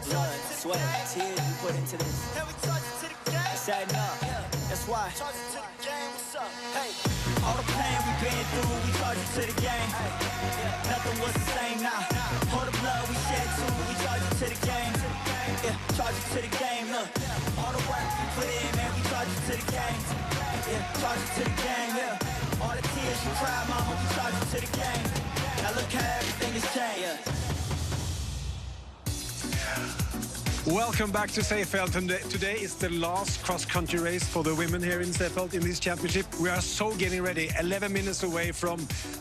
blood, sweat, tears we put into this. It's adding up. That's why. All the pain we've been through, we charge it to the game. Nothing was the same now. All the blood we shed too, we charge it to the game. Yeah, charge it to the game. Look, all the work we put in, man, we charge it to the game. Yeah, charge it to the game. Yeah, all the tears you cried, mama, we charge it to the game. Now look how everything has changed. Welcome back to Seefeld. Today is the last cross-country race for the women here in Seefeld in this championship. We are so getting ready, 11 minutes away from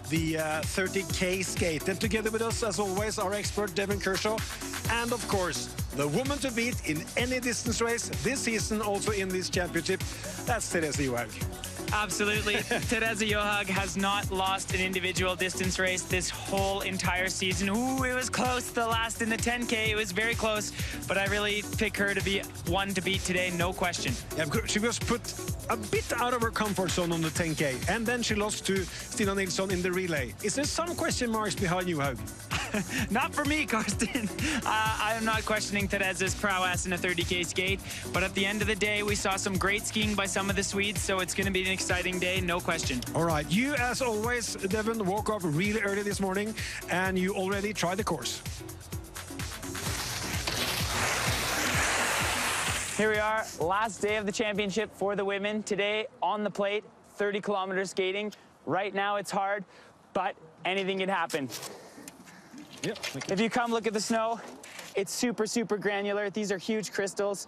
the 30K skate. And together with us, as always, our expert, Devin Kershaw. And, of course, the woman to beat in any distance race this season, also in this championship. That's Therese Johaug. Absolutely. Therese Johaug has not lost an individual distance race this whole entire season. Ooh, it was close, the last in the 10K. It was very close, but I really pick her to be one to beat today, no question. Yeah, she was put a bit out of her comfort zone on the 10K, and then she lost to Stina Nilsson in the relay. Is there some question marks behind Johaug? Not for me, Karsten. I am not questioning Therese's prowess in a 30K skate, but at the end of the day, we saw some great skiing by some of the Swedes, so it's going to be an exciting day, no question. All right, you, as always, Devin, woke up really early this morning, and you already tried the course. Here we are, last day of the championship for the women. Today, on the plate, 30 kilometers skating. Right now, it's hard, but anything can happen. Yep, if you come look at the snow, it's super, super granular. These are huge crystals.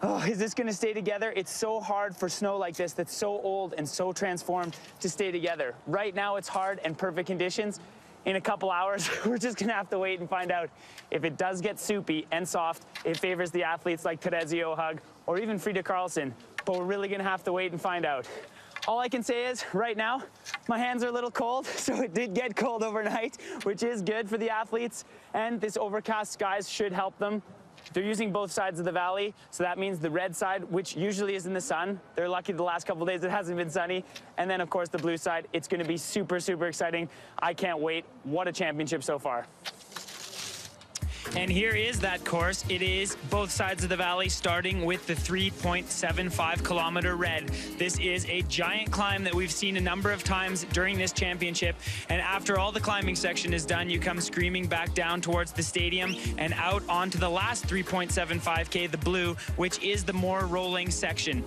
Oh, is this going to stay together? It's so hard for snow like this that's so old and so transformed to stay together. Right now, it's hard and perfect conditions. In a couple hours, we're just going to have to wait and find out. If it does get soupy and soft, it favors the athletes like Therese Johaug or even Frida Karlsson. But we're really going to have to wait and find out. All I can say is, right now, my hands are a little cold, so it did get cold overnight, which is good for the athletes, and this overcast skies should help them. They're using both sides of the valley, so that means the red side, which usually is in the sun. They're lucky the last couple of days it hasn't been sunny. And then, of course, the blue side. It's going to be super, super exciting. I can't wait. What a championship so far. And here is that course. It is both sides of the valley, starting with the 3.75 kilometer red. This is a giant climb that we've seen a number of times during this championship. And after all the climbing section is done, you come screaming back down towards the stadium and out onto the last 3.75K, the blue, which is the more rolling section.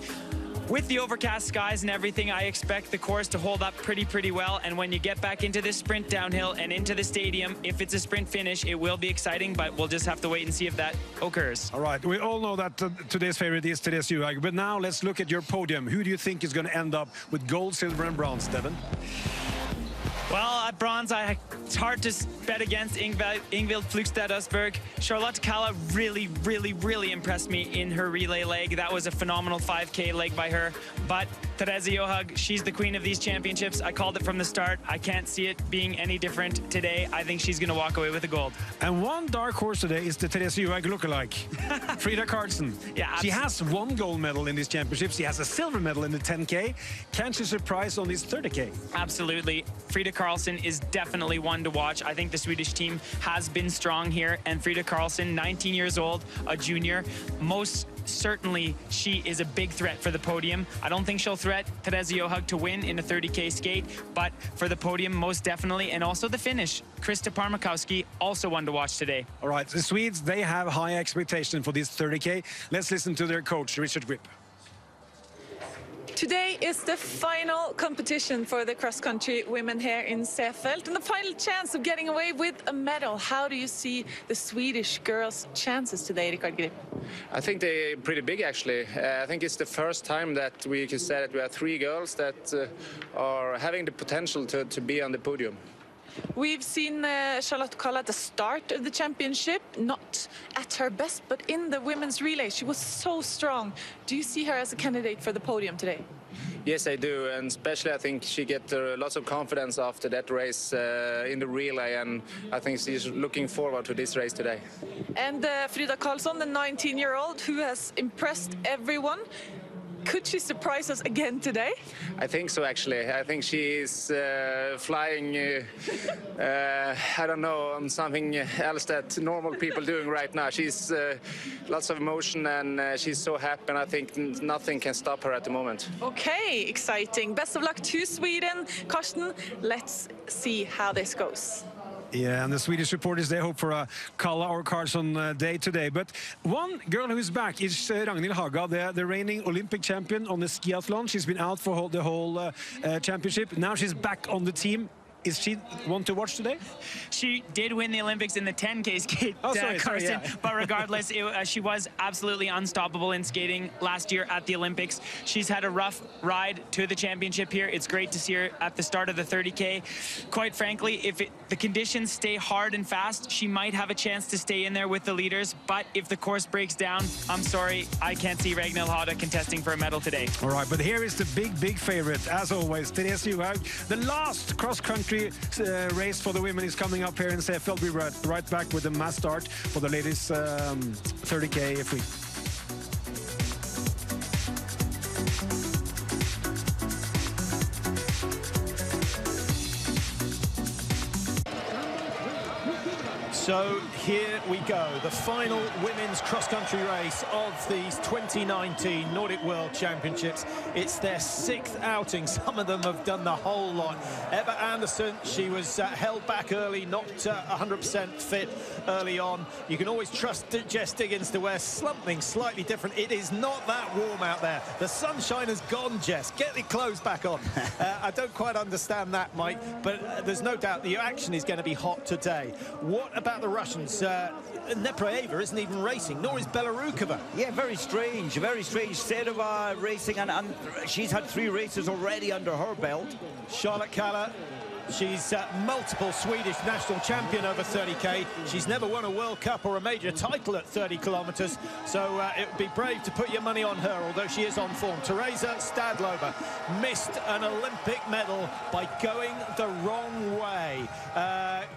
With the overcast skies and everything, I expect the course to hold up pretty well. And when you get back into this sprint downhill and into the stadium, if it's a sprint finish, it will be exciting, but we'll just have to wait and see if that occurs. All right, we all know that today's favorite is Therese Johaug, but now let's look at your podium. Who do you think is going to end up with gold, silver, and bronze, Devin? Well, at bronze, it's hard to bet against Ingvild Flugstad Østberg. Charlotte Kalla really impressed me in her relay leg. That was a phenomenal 5K leg by her. But Therese Johaug, she's the queen of these championships. I called it from the start. I can't see it being any different today. I think she's going to walk away with the gold. And one dark horse today is the Therese Johaug lookalike, Frida Karlsson. Yeah, she has one gold medal in these championships. She has a silver medal in the 10K. Can she surprise on this 30K? Absolutely. Frida Karlsson is definitely one to watch. I think the Swedish team has been strong here, and Frida Karlsson, 19 years old, a junior, most certainly she is a big threat for the podium. I don't think she'll threat Therese Johaug to win in a 30K skate, but for the podium, most definitely, and also the finish. Krista Parmakowski, also one to watch today. All right, the Swedes, they have high expectations for this 30K. Let's listen to their coach, Richard Grip. Today is the final competition for the cross-country women here in Seefeld and the final chance of getting away with a medal. How do you see the Swedish girls' chances today, Richard Grip? I think they're pretty big, actually. I think it's the first time that we can say that we have three girls that are having the potential to be on the podium. We've seen Charlotte Kalla at the start of the championship, not at her best, but in the women's relay, she was so strong. Do you see her as a candidate for the podium today? Yes, I do, and especially I think she get lots of confidence after that race in the relay, and I think she's looking forward to this race today. And Frida Karlsson, the 19-year-old who has impressed everyone. Could she surprise us again today? I think so, actually. I think she's flying, I don't know, on something else that normal people doing right now. She's lots of emotion, and she's so happy, and I think nothing can stop her at the moment. Okay, exciting. Best of luck to Sweden. Karsten, let's see how this goes. Yeah, and the Swedish supporters, they hope for a Kalla or Carlson day today. But one girl who's back is Ragnhild Haga, the reigning Olympic champion on the skiathlon. She's been out for the whole championship. Now she's back on the team. Is she one to watch today? She did win the Olympics in the 10K skate, Karsten, yeah. but regardless, she was absolutely unstoppable in skating last year at the Olympics. She's had a rough ride to the championship here. It's great to see her at the start of the 30K. Quite frankly, if the conditions stay hard and fast, she might have a chance to stay in there with the leaders, but if the course breaks down, I'm sorry, I can't see Ragnhild Haga contesting for a medal today. All right, but here is the big favorite, as always, Therese Johaug. The last cross-country race for the women is coming up here in Seefeld. We'll be right back with the mass start for the ladies 30K free. So here we go, the final women's cross-country race of these 2019 Nordic World Championships. It's their 6th outing. Some of them have done the whole lot. Ebba Andersson, she was held back early, not 100% fit early on. You can always trust Jess Diggins to wear something slightly different. It is not that warm out there. The sunshine has gone, Jess. Get the clothes back on. I don't quite understand that, Mike, but there's no doubt the action is going to be hot today. What about the Russians? Nepraeva isn't even racing, nor is Belarukova. Yeah, very strange, very strange. Serova racing, and she's had 3 races already under her belt. Charlotte Kalla, she's multiple Swedish national champion over 30K. She's never won a World Cup or a major title at 30 kilometers, so it would be brave to put your money on her, although she is on form. Teresa Stadlober missed an Olympic medal by going the wrong way.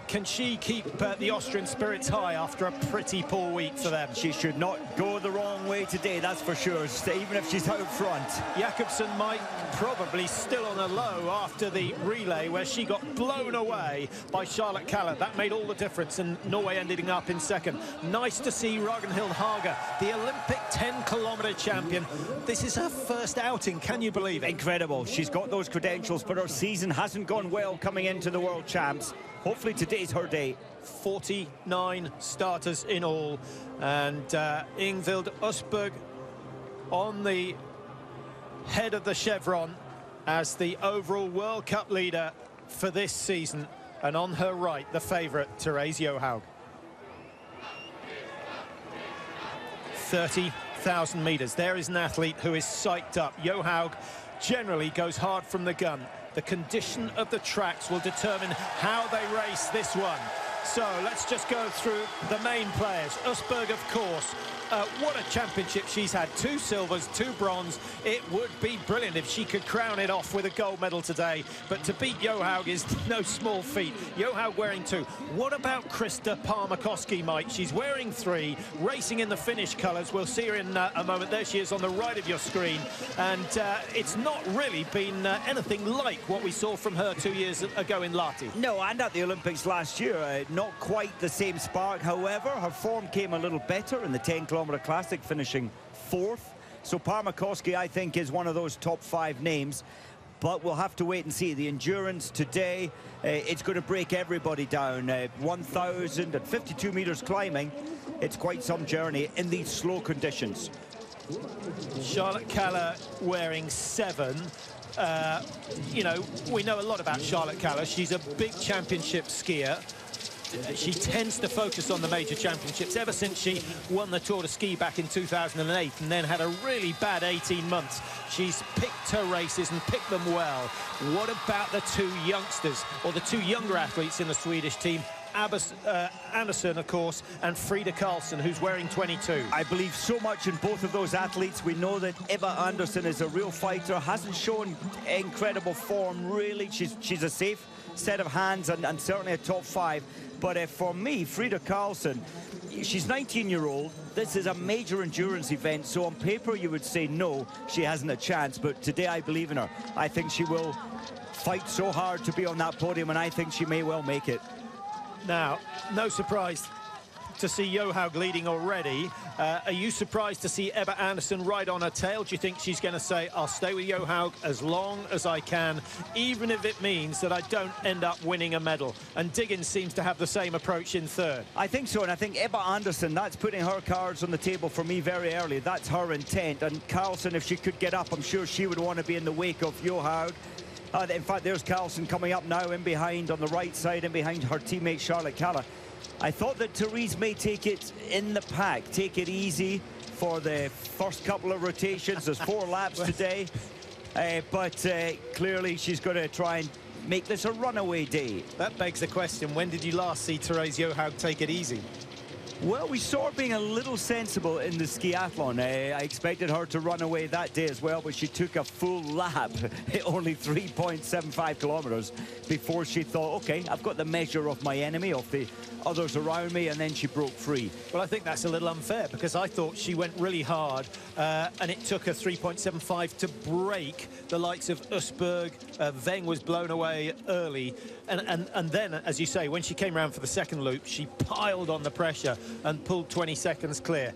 Can she keep the Austrian spirits high after a pretty poor week for them? She should not go the wrong way today, that's for sure, even if she's out front. Jakobsen might probably still on a low after the relay where she got blown away by Charlotte Kalla. That made all the difference, and Norway ending up in 2nd. Nice to see Ragnhild Haga, the Olympic 10-kilometer champion. This is her first outing, can you believe it? Incredible. She's got those credentials, but her season hasn't gone well coming into the World Champs. Hopefully today's her day. 49 starters in all, and Ingvild Østberg on the head of the chevron as the overall World Cup leader for this season, and on her right, the favourite, Therese Johaug. 30,000 metres. There is an athlete who is psyched up. Johaug generally goes hard from the gun. The condition of the tracks will determine how they race this one. So let's just go through the main players. Østberg, of course. What a championship she's had. 2 silvers, 2 bronze. It would be brilliant if she could crown it off with a gold medal today. But to beat Johaug is no small feat. Johaug wearing 2. What about Krista Parmakoski, Mike? She's wearing 3, racing in the Finnish colours. We'll see her in a moment. There she is on the right of your screen. And it's not really been anything like what we saw from her 2 years ago in Lahti. No, and at the Olympics last year, not quite the same spark. However, her form came a little better in the 10-kilometer Classic, finishing 4th. So Parmakoski, I think, is one of those top 5 names. But we'll have to wait and see. The endurance today, it's going to break everybody down. 1,052 meters climbing. It's quite some journey in these slow conditions. Charlotte Kalla wearing 7. You know, we know a lot about Charlotte Kalla. She's a big championship skier. She tends to focus on the major championships ever since she won the Tour de Ski back in 2008 and then had a really bad 18 months. She's picked her races and picked them well. What about the 2 youngsters, or the 2 younger athletes in the Swedish team? Andersson, of course, and Frida Karlsson, who's wearing 22. I believe so much in both of those athletes. We know that Ebba Andersson is a real fighter, hasn't shown incredible form, really. She's a safe set of hands and certainly a top 5. But for me, Frida Karlsson, she's 19-year-old. This is a major endurance event, so on paper you would say no, she hasn't a chance. But today I believe in her. I think she will fight so hard to be on that podium, and I think she may well make it. Now, no surprise to see Johaug leading already. Are you surprised to see Ebba Andersson right on her tail? Do you think she's going to say, I'll stay with Johaug as long as I can, even if it means that I don't end up winning a medal? And Diggins seems to have the same approach in third. I think so, and I think Ebba Andersson, that's putting her cards on the table for me very early. That's her intent. And Karlsson, if she could get up, I'm sure she would want to be in the wake of Johaug. In fact, there's Karlsson coming up now in behind on the right side, in behind her teammate Charlotte Kalla. I thought that Therese may take it in the pack, take it easy for the first couple of rotations. There's 4 laps today, but clearly she's going to try and make this a runaway day. That begs the question, when did you last see Therese Johaug take it easy? Well, we saw her being a little sensible in the skiathlon. I expected her to run away that day as well, but she took a full lap, only 3.75 kilometers, before she thought, okay, I've got the measure of my enemy, of the others around me, and then she broke free. Well, I think that's a little unfair, because I thought she went really hard, and it took her 3.75 to break the likes of Usberg. Weng was blown away early, and then, as you say, when she came around for the second loop, she piled on the pressure and pulled 20 seconds clear.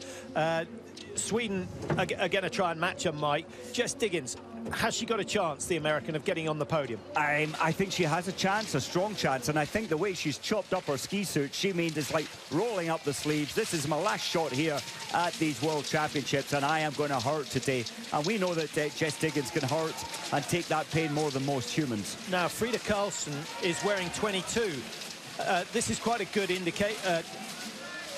Sweden are going to try and match her, Mike. Jess Diggins, has she got a chance, the American, of getting on the podium? I think she has a chance, a strong chance, and I think the way she's chopped up her ski suit, she means it's like rolling up the sleeves. This is my last shot here at these World Championships, and I am going to hurt today. And we know that Jess Diggins can hurt and take that pain more than most humans. Now, Frida Karlsson is wearing 22. This is quite a good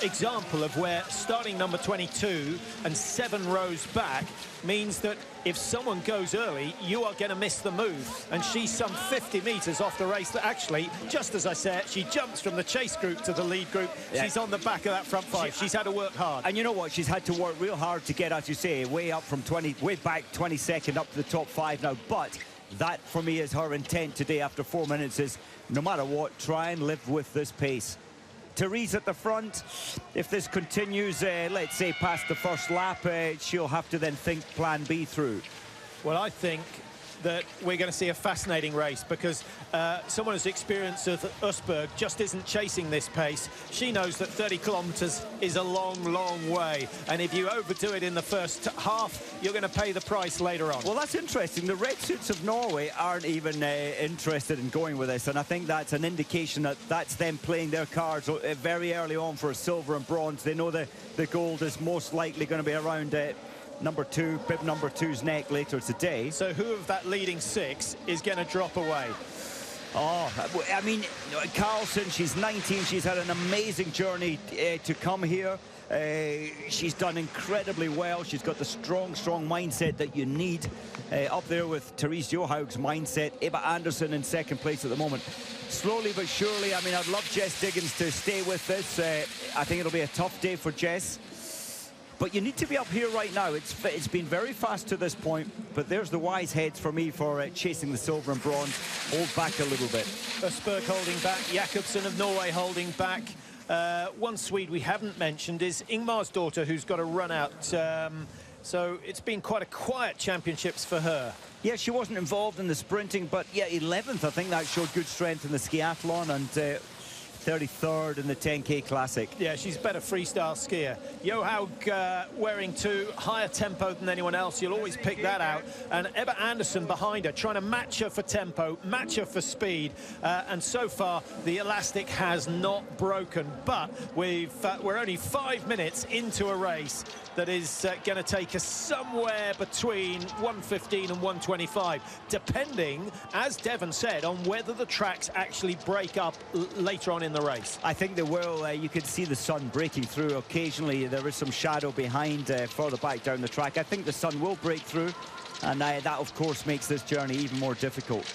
example of where starting number 22 and 7 rows back means that if someone goes early, you are going to miss the move. And she's some 50 meters off the race. That actually, just as I said, she jumps from the chase group to the lead group. Yeah. She's on the back of that front 5. She's had to work hard. And you know what? She's had to work real hard to get, as you say, way up from 20, way back 22nd up to the top 5 now. But that, for me, is her intent today after 4 minutes, is no matter what, try and live with this pace. Therese at the front. If this continues, let's say, past the first lap, she'll have to then think plan B through. Well, I think that we're going to see a fascinating race, because someone as experienced as Usberg just isn't chasing this pace. She knows that 30 kilometers is a long, long way, and if you overdo it in the first half, you're going to pay the price later on. Well, that's interesting. The red suits of Norway aren't even interested in going with this, and I think that's an indication that that's them playing their cards very early on for silver and bronze. They know that the gold is most likely going to be around number 2, bib number 2's neck later today. So who of that leading 6 is going to drop away? Oh, I mean, Karlsson, she's 19. She's had an amazing journey to come here. She's done incredibly well. She's got the strong mindset that you need up there with Therese Johaug's mindset. Ebba Andersson in second place at the moment. Slowly but surely, I mean, I'd love Jess Diggins to stay with this. I think it'll be a tough day for Jess. But you need to be up here right now. It's been very fast to this point, but there's the wise heads for me for chasing the silver and bronze. Hold back a little bit. Usberg holding back, Jakobsen of Norway holding back. One Swede we haven't mentioned is Ingmar's daughter, who's got a run out. So it's been quite a quiet championships for her. Yeah, she wasn't involved in the sprinting, but yeah, 11th. I think that showed good strength in the skiathlon, and 33rd in the 10K Classic. Yeah, she's a better freestyle skier. Johaug wearing 2, higher tempo than anyone else. You'll always pick that out. And Ebba Andersson behind her, trying to match her for tempo, match her for speed. And so far, the elastic has not broken. But we're only 5 minutes into a race that is going to take us somewhere between 1:15 and 1:25, depending, as Devon said, on whether the tracks actually break up later on in the race. I think they will. You can see the sun breaking through occasionally. There is some shadow behind further back down the track. I think the sun will break through, and that of course makes this journey even more difficult.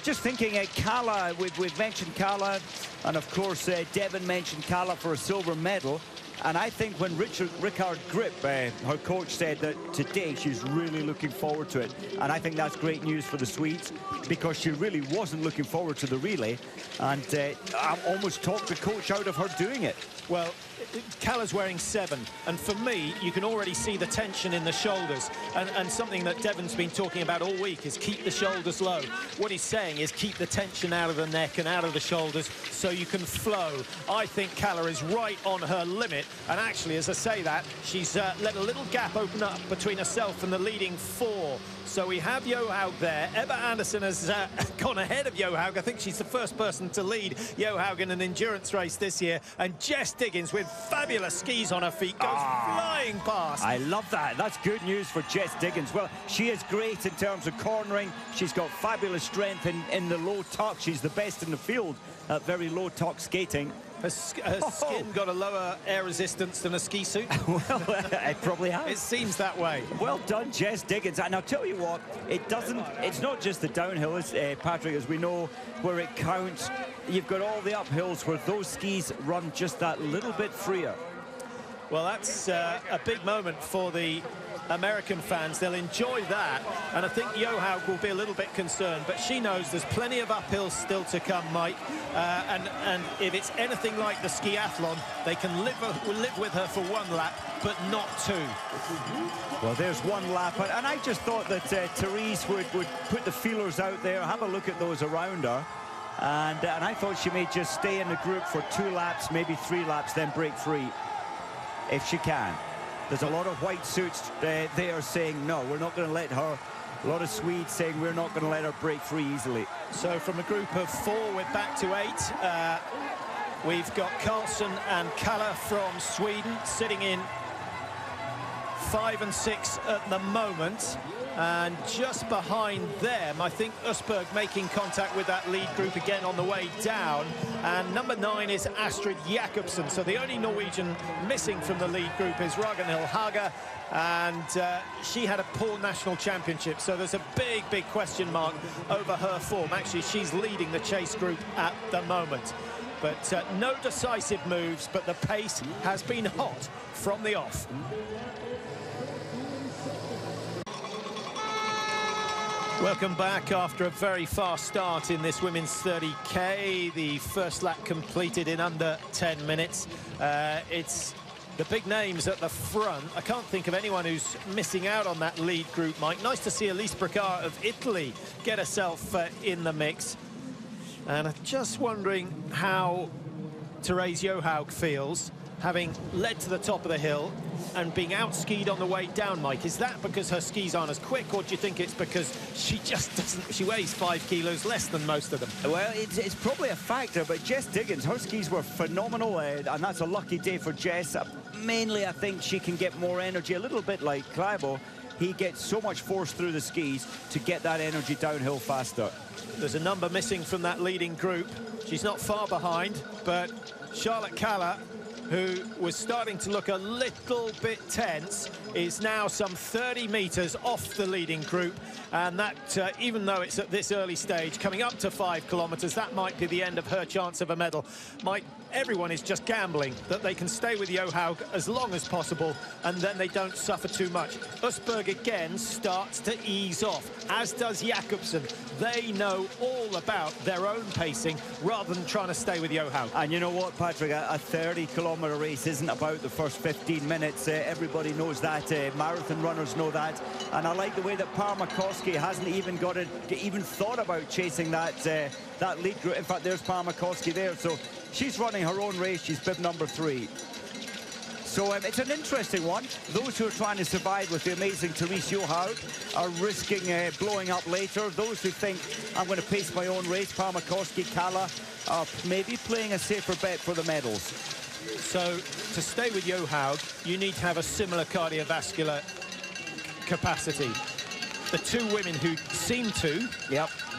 Just thinking, Kalla, we've mentioned Kalla, and of course Devon mentioned Kalla for a silver medal. And I think when Ricard Grip, her coach, said that today she's really looking forward to it. And I think that's great news for the Swedes, because she really wasn't looking forward to the relay. And I almost talked the coach out of her doing it. Well, Kalla's wearing 7, and for me, you can already see the tension in the shoulders, and something that Devon's been talking about all week is keep the shoulders low. What he's saying is keep the tension out of the neck and out of the shoulders so you can flow. I think Kalla is right on her limit, and actually, as I say that, she's let a little gap open up between herself and the leading 4. So we have Johaug there. Ebba Andersson has gone ahead of Johaug. I think she's the first person to lead Johaug in an endurance race this year. And Jess Diggins, with fabulous skis on her feet, goes flying past. I love that. That's good news for Jess Diggins. Well, she is great in terms of cornering. She's got fabulous strength in the low tuck. She's the best in the field at very low tuck skating. Her skin got a lower air resistance than a ski suit. Well, it probably has. It seems that way. Well done, Jess Diggins. And I'll tell you what, it's not just the downhill, Patrick, as we know, where it counts. You've got all the uphills where those skis run just that little bit freer. Well, that's a big moment for the American fans. They'll enjoy that, and I think Johaug will be a little bit concerned, but she knows there's plenty of uphills still to come, Mike, and if it's anything like the skiathlon, they can live with her for 1 lap, but not 2. Well, there's 1 lap, and I just thought that Therese would put the feelers out there, have a look at those around her, and I thought she may just stay in the group for 2 laps, maybe 3 laps, then break free, if she can. There's a lot of white suits there saying, no, we're not going to let her. A lot of Swedes saying we're not going to let her break free easily. So from a group of 4, we're back to 8. We've got Karlsson and Kalla from Sweden sitting in 5 and 6 at the moment. And just behind them, I think Østberg making contact with that lead group again on the way down. And number 9 is Astrid Jakobsen. So the only Norwegian missing from the lead group is Ragnhild Haga. And she had a poor national championship. So there's a big, big question mark over her form. Actually, she's leading the chase group at the moment. But no decisive moves, but the pace has been hot from the off. Welcome back after a very fast start in this women's 30K. The first lap completed in under 10 minutes. It's the big names at the front. I can't think of anyone who's missing out on that lead group, Mike. Nice to see Elise Bricard of Italy get herself in the mix. And I'm just wondering how Therese Johaug feels, having led to the top of the hill and being out-skied on the way down, Mike. Is that because her skis aren't as quick, or do you think it's because she just doesn't... She weighs 5 kilos less than most of them? Well, it's probably a factor, but Jess Diggins, her skis were phenomenal, and that's a lucky day for Jess. Mainly, I think she can get more energy, a little bit like Klæbo. He gets so much force through the skis to get that energy downhill faster. There's a number missing from that leading group. She's not far behind, but Charlotte Kalla, who was starting to look a little bit tense, is now some 30 meters off the leading group, and that, even though it's at this early stage, coming up to 5 kilometers, that might be the end of her chance of a medal. Mike, everyone is just gambling that they can stay with Johaug as long as possible, and then they don't suffer too much. Østberg again starts to ease off, as does Jakobsen. They know all about their own pacing rather than trying to stay with Johaug. And you know what, Patrick, a 30-kilometer race isn't about the first 15 minutes. Everybody knows that. Marathon runners know that. And I like the way that Parma Koski hasn't even thought about chasing that lead group. In fact, there's Parma Koski there. So she's running her own race. She's bib number 3. So it's an interesting one. Those who are trying to survive with the amazing Therese Johaug are risking blowing up later. Those who think, I'm going to pace my own race, Parma Koski, Kalla, are maybe playing a safer bet for the medals. So to stay with Johaug, you need to have a similar cardiovascular capacity. The 2 women who seem to,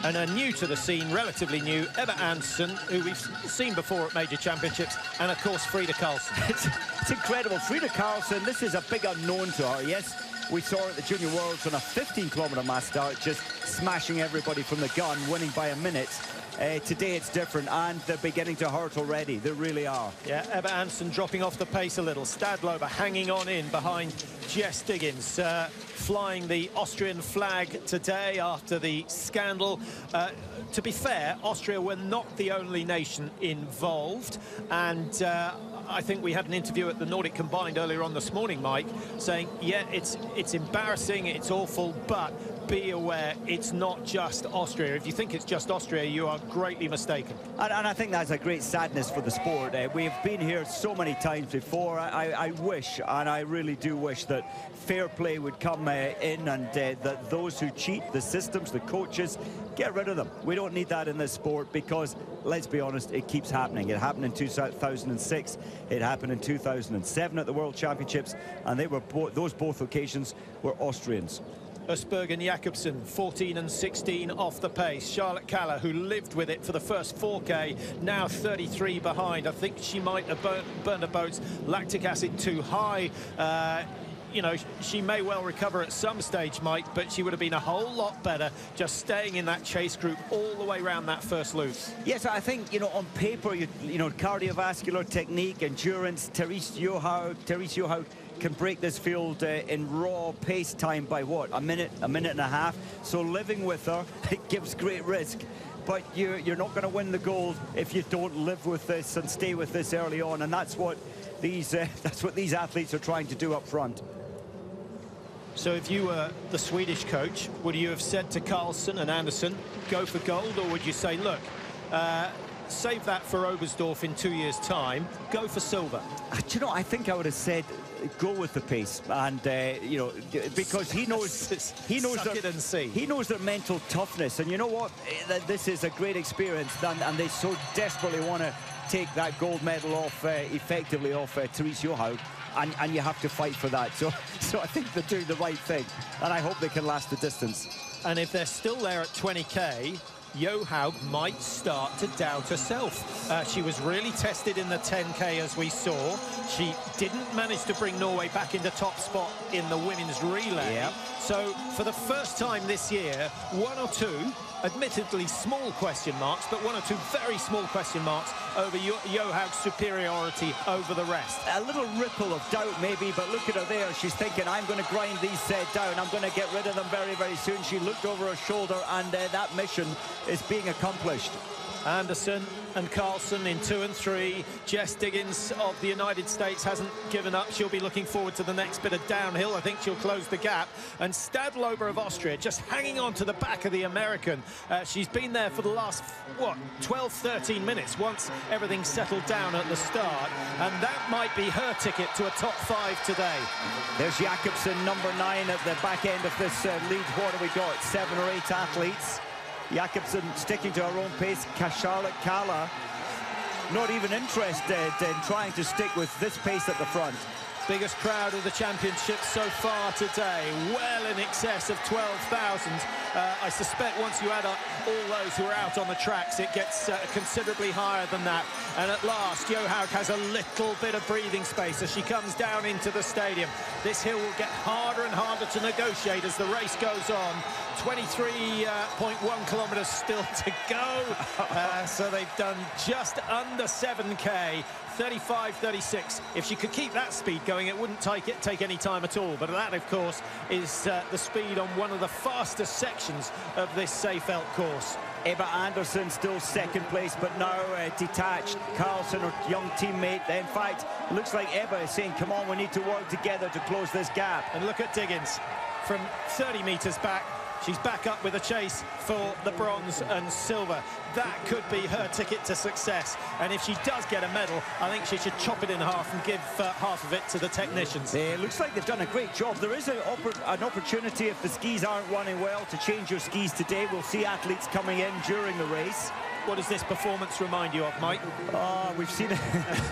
and are new to the scene, relatively new, Ebba Andersson, who we've seen before at major championships, and of course Frida Karlsson. It's incredible. Frida Karlsson, this is a big unknown to her. Yes, we saw her at the Junior Worlds on a 15-kilometer mass start, just smashing everybody from the gun, winning by a minute. Today it's different, and they're beginning to hurt already. They really are. Yeah, Ebba Andersson dropping off the pace a little. Stadlober hanging on in behind Jess Diggins, flying the Austrian flag today after the scandal. To be fair, Austria were not the only nation involved, and I think we had an interview at the Nordic Combined earlier on this morning, Mike, saying, yeah, it's embarrassing, it's awful, but be aware, it's not just Austria. If you think it's just Austria, you are greatly mistaken. And I think that's a great sadness for the sport. We've been here so many times before. I wish, and I really do wish, that fair play would come in, and that those who cheat, the systems, the coaches, get rid of them. We don't need that in this sport because, let's be honest, it keeps happening. It happened in 2006, it happened in 2007 at the World Championships, and they were those both occasions were Austrians. Østberg and Jakobsen, 14 and 16 off the pace. Charlotte Kaller, who lived with it for the first 4K, now 33 behind. I think she might have burned her boats. Lactic acid too high. You know, she may well recover at some stage, Mike, but she would have been a whole lot better just staying in that chase group all the way around that first loop. Yes, I think, you know, on paper, you know, cardiovascular technique, endurance, Therese Johaug can break this field in raw pace time by what, a minute and a half. So living with her, it gives great risk. But you're not going to win the gold if you don't live with this and stay with this early on, and that's what these athletes are trying to do up front. So if you were the Swedish coach, would you have said to Carlsen and Andersson, go for gold, or would you say, look, save that for Oberstdorf in 2 years' time, go for silver? Do you know, I think I would have said go with the pace, and you know, because he knows their mental toughness, and you know what, this is a great experience, and they so desperately want to take that gold medal off effectively off Therese Johaug. And you have to fight for that. So I think they're doing the right thing, and I hope they can last the distance. And if they're still there at 20K, Johaug might start to doubt herself. She was really tested in the 10K, as we saw. She didn't manage to bring Norway back into top spot in the women's relay. Yep. So for the first time this year, one or two, admittedly small question marks, but one or two very small question marks over Johaug's superiority over the rest. A little ripple of doubt maybe, but look at her there. She's thinking, I'm going to grind these down. I'm going to get rid of them very, very soon. She looked over her shoulder, and that mission is being accomplished. Andersson and Carlsen in 2 and 3. Jess Diggins of the United States hasn't given up. She'll be looking forward to the next bit of downhill. I think she'll close the gap. And Stadlober of Austria just hanging on to the back of the American. She's been there for the last, what, 12, 13 minutes once everything settled down at the start. And that might be her ticket to a top 5 today. There's Jakobsen, number 9 at the back end of this lead. What have we got? 7 or 8 athletes. Jakobsen sticking to her own pace. Charlotte Kaller not even interested in trying to stick with this pace at the front. Biggest crowd of the championship so far today, well in excess of 12,000. I suspect once you add up all those who are out on the tracks, it gets considerably higher than that. And at last, Johaug has a little bit of breathing space as she comes down into the stadium. This hill will get harder and harder to negotiate as the race goes on. 23.1 kilometres still to go. So they've done just under 7K. 35.36. If she could keep that speed going, it wouldn't take any time at all. But that, of course, is the speed on one of the fastest sections of this Seefeld course. Ebba Andersson still second place, but now detached. Carlsen, her young teammate. In fact, looks like Ebba is saying, come on, we need to work together to close this gap. And look at Diggins. From 30 metres back, she's back up with a chase for the bronze and silver. That could be her ticket to success. And if she does get a medal, I think she should chop it in half and give half of it to the technicians. It looks like they've done a great job. There is an opportunity, if the skis aren't running well, to change your skis today. We'll see athletes coming in during the race. What does this performance remind you of, Mike? We've seen it.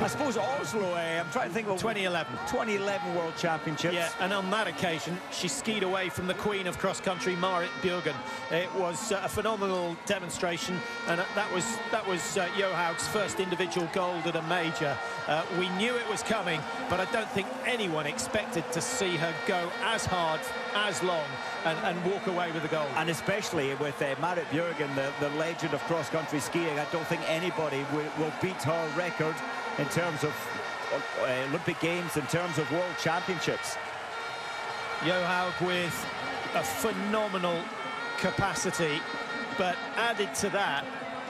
I suppose Oslo, I'm trying to think of 2011. 2011 World Championships. Yeah, and on that occasion, she skied away from the queen of cross-country, Marit Bjørgen. It was a phenomenal demonstration, and that was Johaug's first individual gold at a major. We knew it was coming, but I don't think anyone expected to see her go as hard, as long, and walk away with the gold. And especially with Marit Bjørgen, the legend of cross-country cross-country skiing, I don't think anybody will beat her record in terms of Olympic Games, in terms of World Championships. Johaug with a phenomenal capacity, but added to that,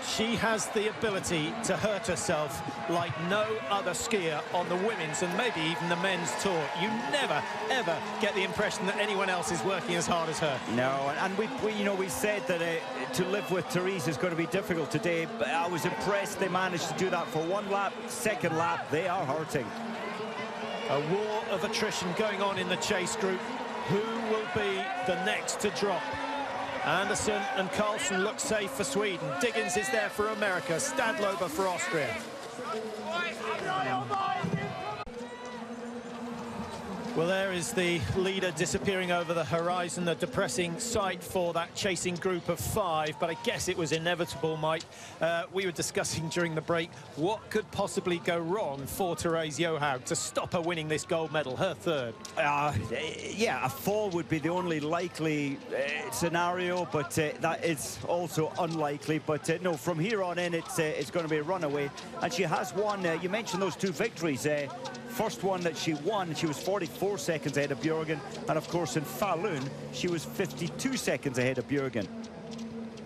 she has the ability to hurt herself like no other skier on the women's and maybe even the men's tour. You never, ever get the impression that anyone else is working as hard as her. No, and we said that to live with Therese is going to be difficult today, but I was impressed they managed to do that for one lap. Second lap, they are hurting. A war of attrition going on in the chase group. Who will be the next to drop? Anderson and Carlsen look safe for Sweden. Diggins is there for America. Stadlober for Austria. Well, there is the leader disappearing over the horizon, a depressing sight for that chasing group of 5, but I guess it was inevitable, Mike. We were discussing during the break what could possibly go wrong for Therese Johaug to stop her winning this gold medal, her third. Yeah, a fall would be the only likely scenario, but that is also unlikely. But no, from here on in, it's going to be a runaway. And she has won, you mentioned those 2 victories. First one that she won, she was 44 seconds ahead of Bjørgen, and of course in Falun she was 52 seconds ahead of Bjørgen.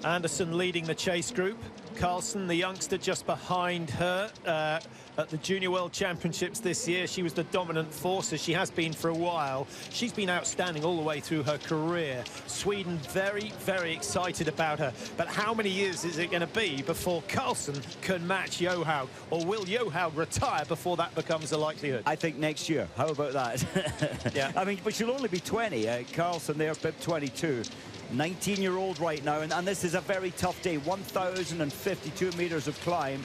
Anderson leading the chase group. Carlsen, the youngster, just behind her at the Junior World Championships this year. She was the dominant force, as she has been for a while. She's been outstanding all the way through her career. Sweden very, very excited about her. But how many years is it going to be before Carlsen can match Johaug? Or will Johaug retire before that becomes a likelihood? I think next year. How about that? Yeah. I mean, but she'll only be 20. Carlsen there, bib 22. 19-year-old right now, and this is a very tough day. 1,052 meters of climb.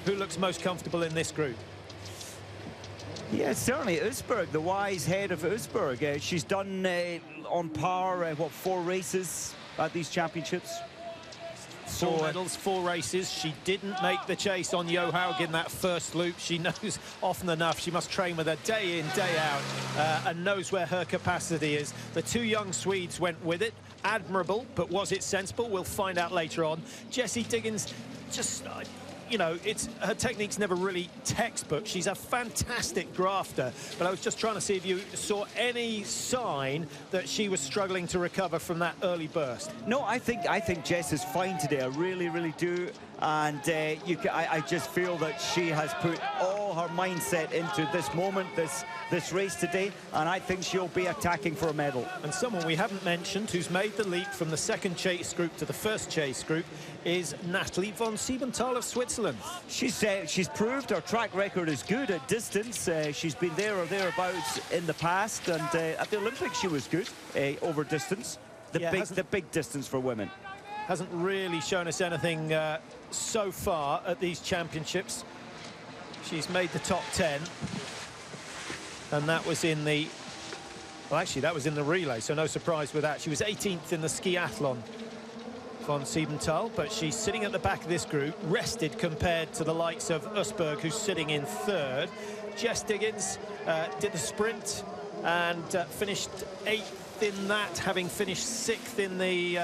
Who looks most comfortable in this group? Yeah, certainly Usberg, the wise head of Usberg. She's done on par, 4 races at these championships? 4 medals, 4 races. She didn't make the chase on Johaug in that first loop. She knows often enough she must train with her day in, day out, and knows where her capacity is. The 2 young Swedes went with it. Admirable, but was it sensible? We'll find out later on. Jessie Diggins, just, you know, her technique's never really textbook. She's a fantastic grafter, but I was just trying to see if you saw any sign that she was struggling to recover from that early burst. No, I think Jess is fine today. I really, really do. And I just feel that she has put all her mindset into this moment, this race today, and I think she'll be attacking for a medal. And someone we haven't mentioned who's made the leap from the second chase group to the first chase group is Natalie von Siebenthal of Switzerland. She's proved her track record is good at distance. She's been there or thereabouts in the past, and at the Olympics she was good over distance. The big distance for women. Hasn't really shown us anything so far at these championships. She's made the top 10, and that was in the, well, actually that was in the relay, so no surprise with that. She was 18th in the skiathlon, von Siebenthal, but she's sitting at the back of this group, rested compared to the likes of Usberg, who's sitting in 3rd. Jess Diggins did the sprint and finished 8th in that, having finished 6th in the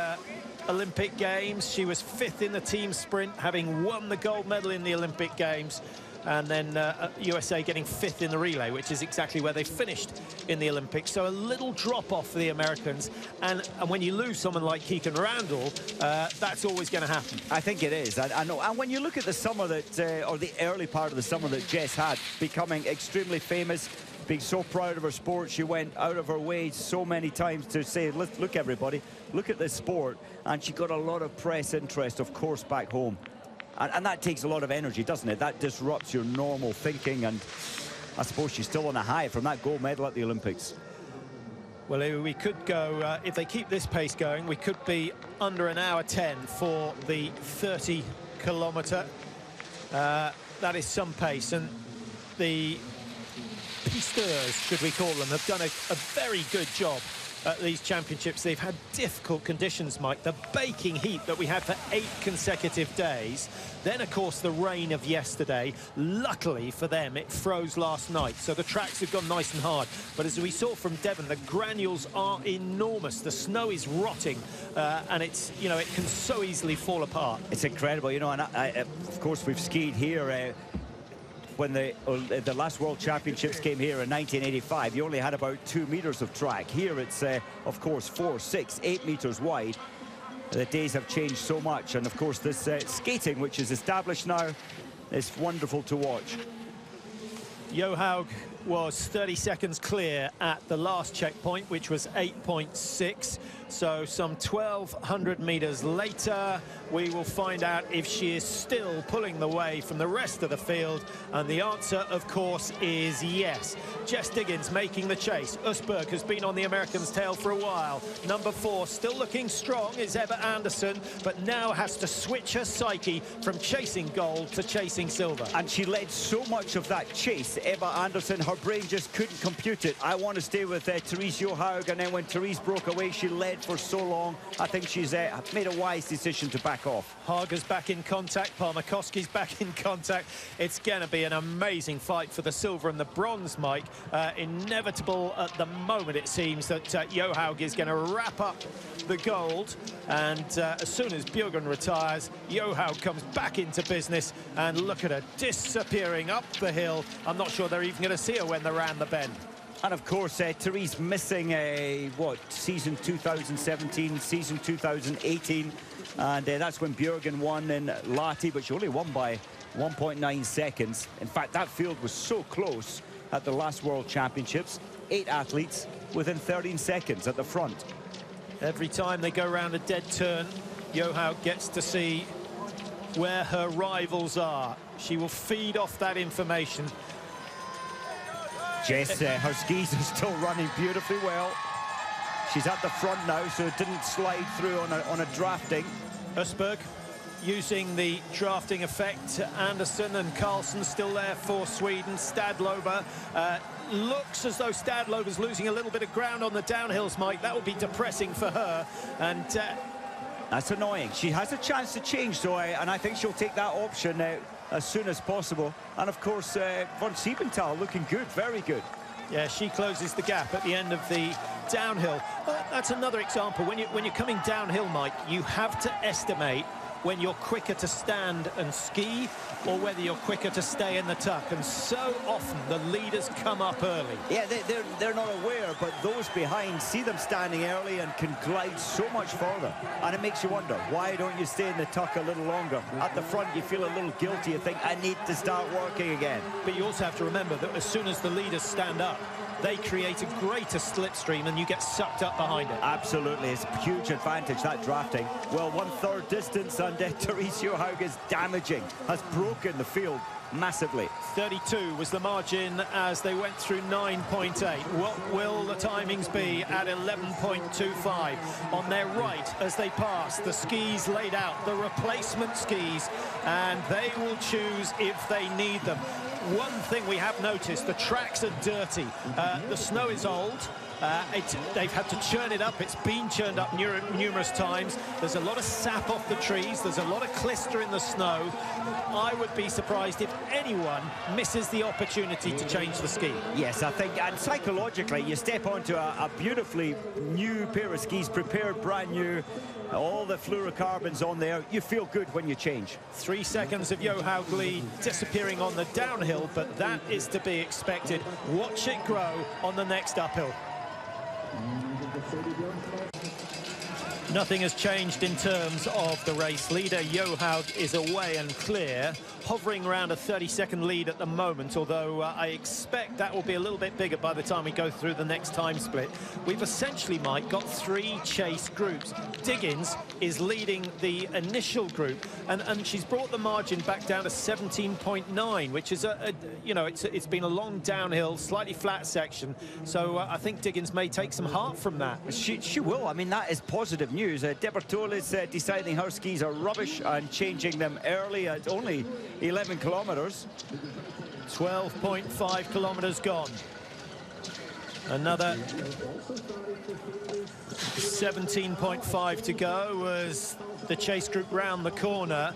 Olympic Games. She was 5th in the team sprint, having won the gold medal in the Olympic Games. And then USA getting 5th in the relay, which is exactly where they finished in the Olympics. So a little drop off for the Americans. And when you lose someone like Keegan Randall, that's always going to happen. I think it is. I know. And when you look at the summer that, or the early part of the summer that Jess had, becoming extremely famous, being so proud of her sport, she went out of her way so many times to say, look everybody, look at this sport. And she got a lot of press interest, of course, back home. And that takes a lot of energy, doesn't it? That disrupts your normal thinking, and I suppose she's still on a high from that gold medal at the Olympics. Well, we could go, if they keep this pace going, we could be under 1 hour 10 for the 30-kilometre. That is some pace, and the pisteurs, should we call them, have done a very good job at these championships, they've had difficult conditions, Mike. The baking heat that we had for 8 consecutive days. Then, of course, the rain of yesterday. Luckily for them, it froze last night, so the tracks have gone nice and hard. But as we saw from Devon, the granules are enormous. The snow is rotting, and it's, you know, it can so easily fall apart. It's incredible, you know, and of course we've skied here when the last World Championships came here in 1985. You only had about 2 meters of track. Here it's, of course, 4, 6, 8 meters wide. The days have changed so much, and of course this skating, which is established now, is wonderful to watch. Johaug was 30 seconds clear at the last checkpoint, which was 8.6. So some 1,200 meters later, we will find out if she is still pulling the way from the rest of the field. And the answer, of course, is yes. Jess Diggins making the chase. Usberg has been on the Americans' tail for a while. Number 4, still looking strong, is Ebba Andersson, but now has to switch her psyche from chasing gold to chasing silver. And she led so much of that chase, Ebba Andersson, her brain just couldn't compute it. I want to stay with Therese Johaug, and then when Therese broke away, she led for so long. I think she's made a wise decision to back off. Hager's back in contact, Parmakoski's back in contact. It's going to be an amazing fight for the silver and the bronze, Mike. Inevitable at the moment, it seems, that Johaug is going to wrap up the gold, and as soon as Bjørgen retires, Johaug comes back into business, and look at her disappearing up the hill. I'm not sure they're even going to see her when they're round the bend. And of course, Therese missing season 2017, season 2018, and that's when Bjørgen won in Lahti, but she only won by 1.9 seconds. In fact, that field was so close at the last World Championships. 8 athletes within 13 seconds at the front. Every time they go around a dead turn, Johaug gets to see where her rivals are. She will feed off that information. Jess, her skis are still running beautifully well. She's at the front now, so it didn't slide through on a drafting. Usberg using the drafting effect. Andersson and Carlson still there for Sweden. Stadlober looks as though Stadlober's losing a little bit of ground on the downhills, Mike. That would be depressing for her, and that's annoying. She has a chance to change, so and I think she'll take that option as soon as possible. And of course, von Siebenthal looking good, very good. Yeah, she closes the gap at the end of the downhill. That's another example. When you're coming downhill, Mike, you have to estimate when you're quicker to stand and ski or whether you're quicker to stay in the tuck, and so often the leaders come up early. Yeah, they're not aware, but those behind see them standing early and can glide so much further, and it makes you wonder, why don't you stay in the tuck a little longer? At the front you feel a little guilty, you think, I need to start working again. But you also have to remember that as soon as the leaders stand up, they create a greater slipstream and you get sucked up behind it. Absolutely, it's a huge advantage, that drafting. Well, 1/3 distance, and Therese Johaug is damaging, has broken the field massively. 32 was the margin as they went through 9.8. What will the timings be at 11.25? On their right, as they pass, the skis laid out, the replacement skis, and they will choose if they need them. One thing we have noticed, the tracks are dirty. The snow is old. They've had to churn it up. It's been churned up numerous times. There's a lot of sap off the trees. There's a lot of clister in the snow. I would be surprised if anyone misses the opportunity to change the ski. Yes, I think, and psychologically, you step onto a beautifully new pair of skis, prepared brand new, all the fluorocarbons on there. You feel good when you change. 3 seconds of Johaug lead disappearing on the downhill, but that is to be expected. Watch it grow on the next uphill. Nothing has changed in terms of the race. Leader Johaug is away and clear, hovering around a 30-second lead at the moment, although I expect that will be a little bit bigger by the time we go through the next time split. We've essentially, Mike, got 3 chase groups. Diggins is leading the initial group, and she's brought the margin back down to 17.9, which is it's been a long downhill, slightly flat section. So I think Diggins may take some heart from that. She will. I mean, that is positive news. Debertol is deciding her skis are rubbish and changing them early at only 11 kilometers. 12.5 kilometers gone. Another 17.5 to go as the chase group round the corner.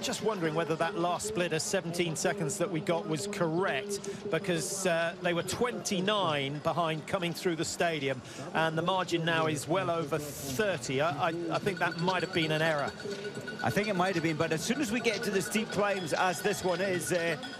Just wondering whether that last split of 17 seconds that we got was correct, because they were 29 behind coming through the stadium, and the margin now is well over 30. I think that might have been an error. I think it might have been, but as soon as we get to the steep climbs, as this one is,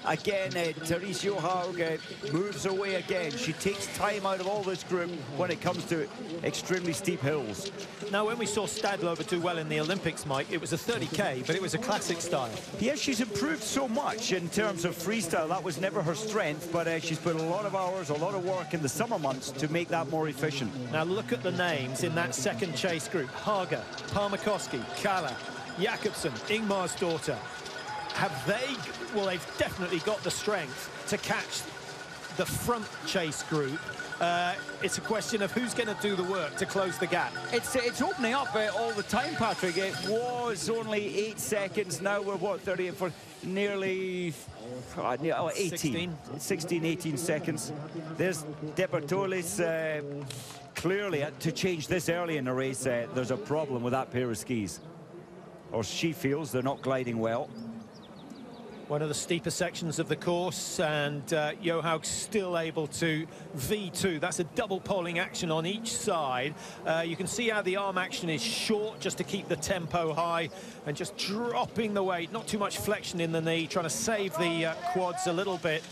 again, Therese Johaug moves away again. She takes time out of all this group when it comes to extremely steep hills. Now, when we saw Stadlober do well in the Olympics, Mike, it was a 30K, but it was a classic style. Yeah, she's improved so much in terms of freestyle. That was never her strength, but she's put a lot of hours, a lot of work in the summer months to make that more efficient. Now, look at the names in that second chase group. Haga, Parmakoski, Kalla, Jakobsen, Ingmar's daughter. Have they, well, they've definitely got the strength to catch the front chase group. It's a question of who's going to do the work to close the gap. It's opening up all the time, Patrick. It was only 8 seconds. Now we're, what, 30 for nearly 18. 16, 18 seconds. There's De Bertolis. Clearly, to change this early in the race, there's a problem with that pair of skis. Or she feels they're not gliding well. One of the steeper sections of the course, and Johaug still able to V2. That's a double poling action on each side. You can see how the arm action is short just to keep the tempo high and just dropping the weight. Not too much flexion in the knee, trying to save the quads a little bit.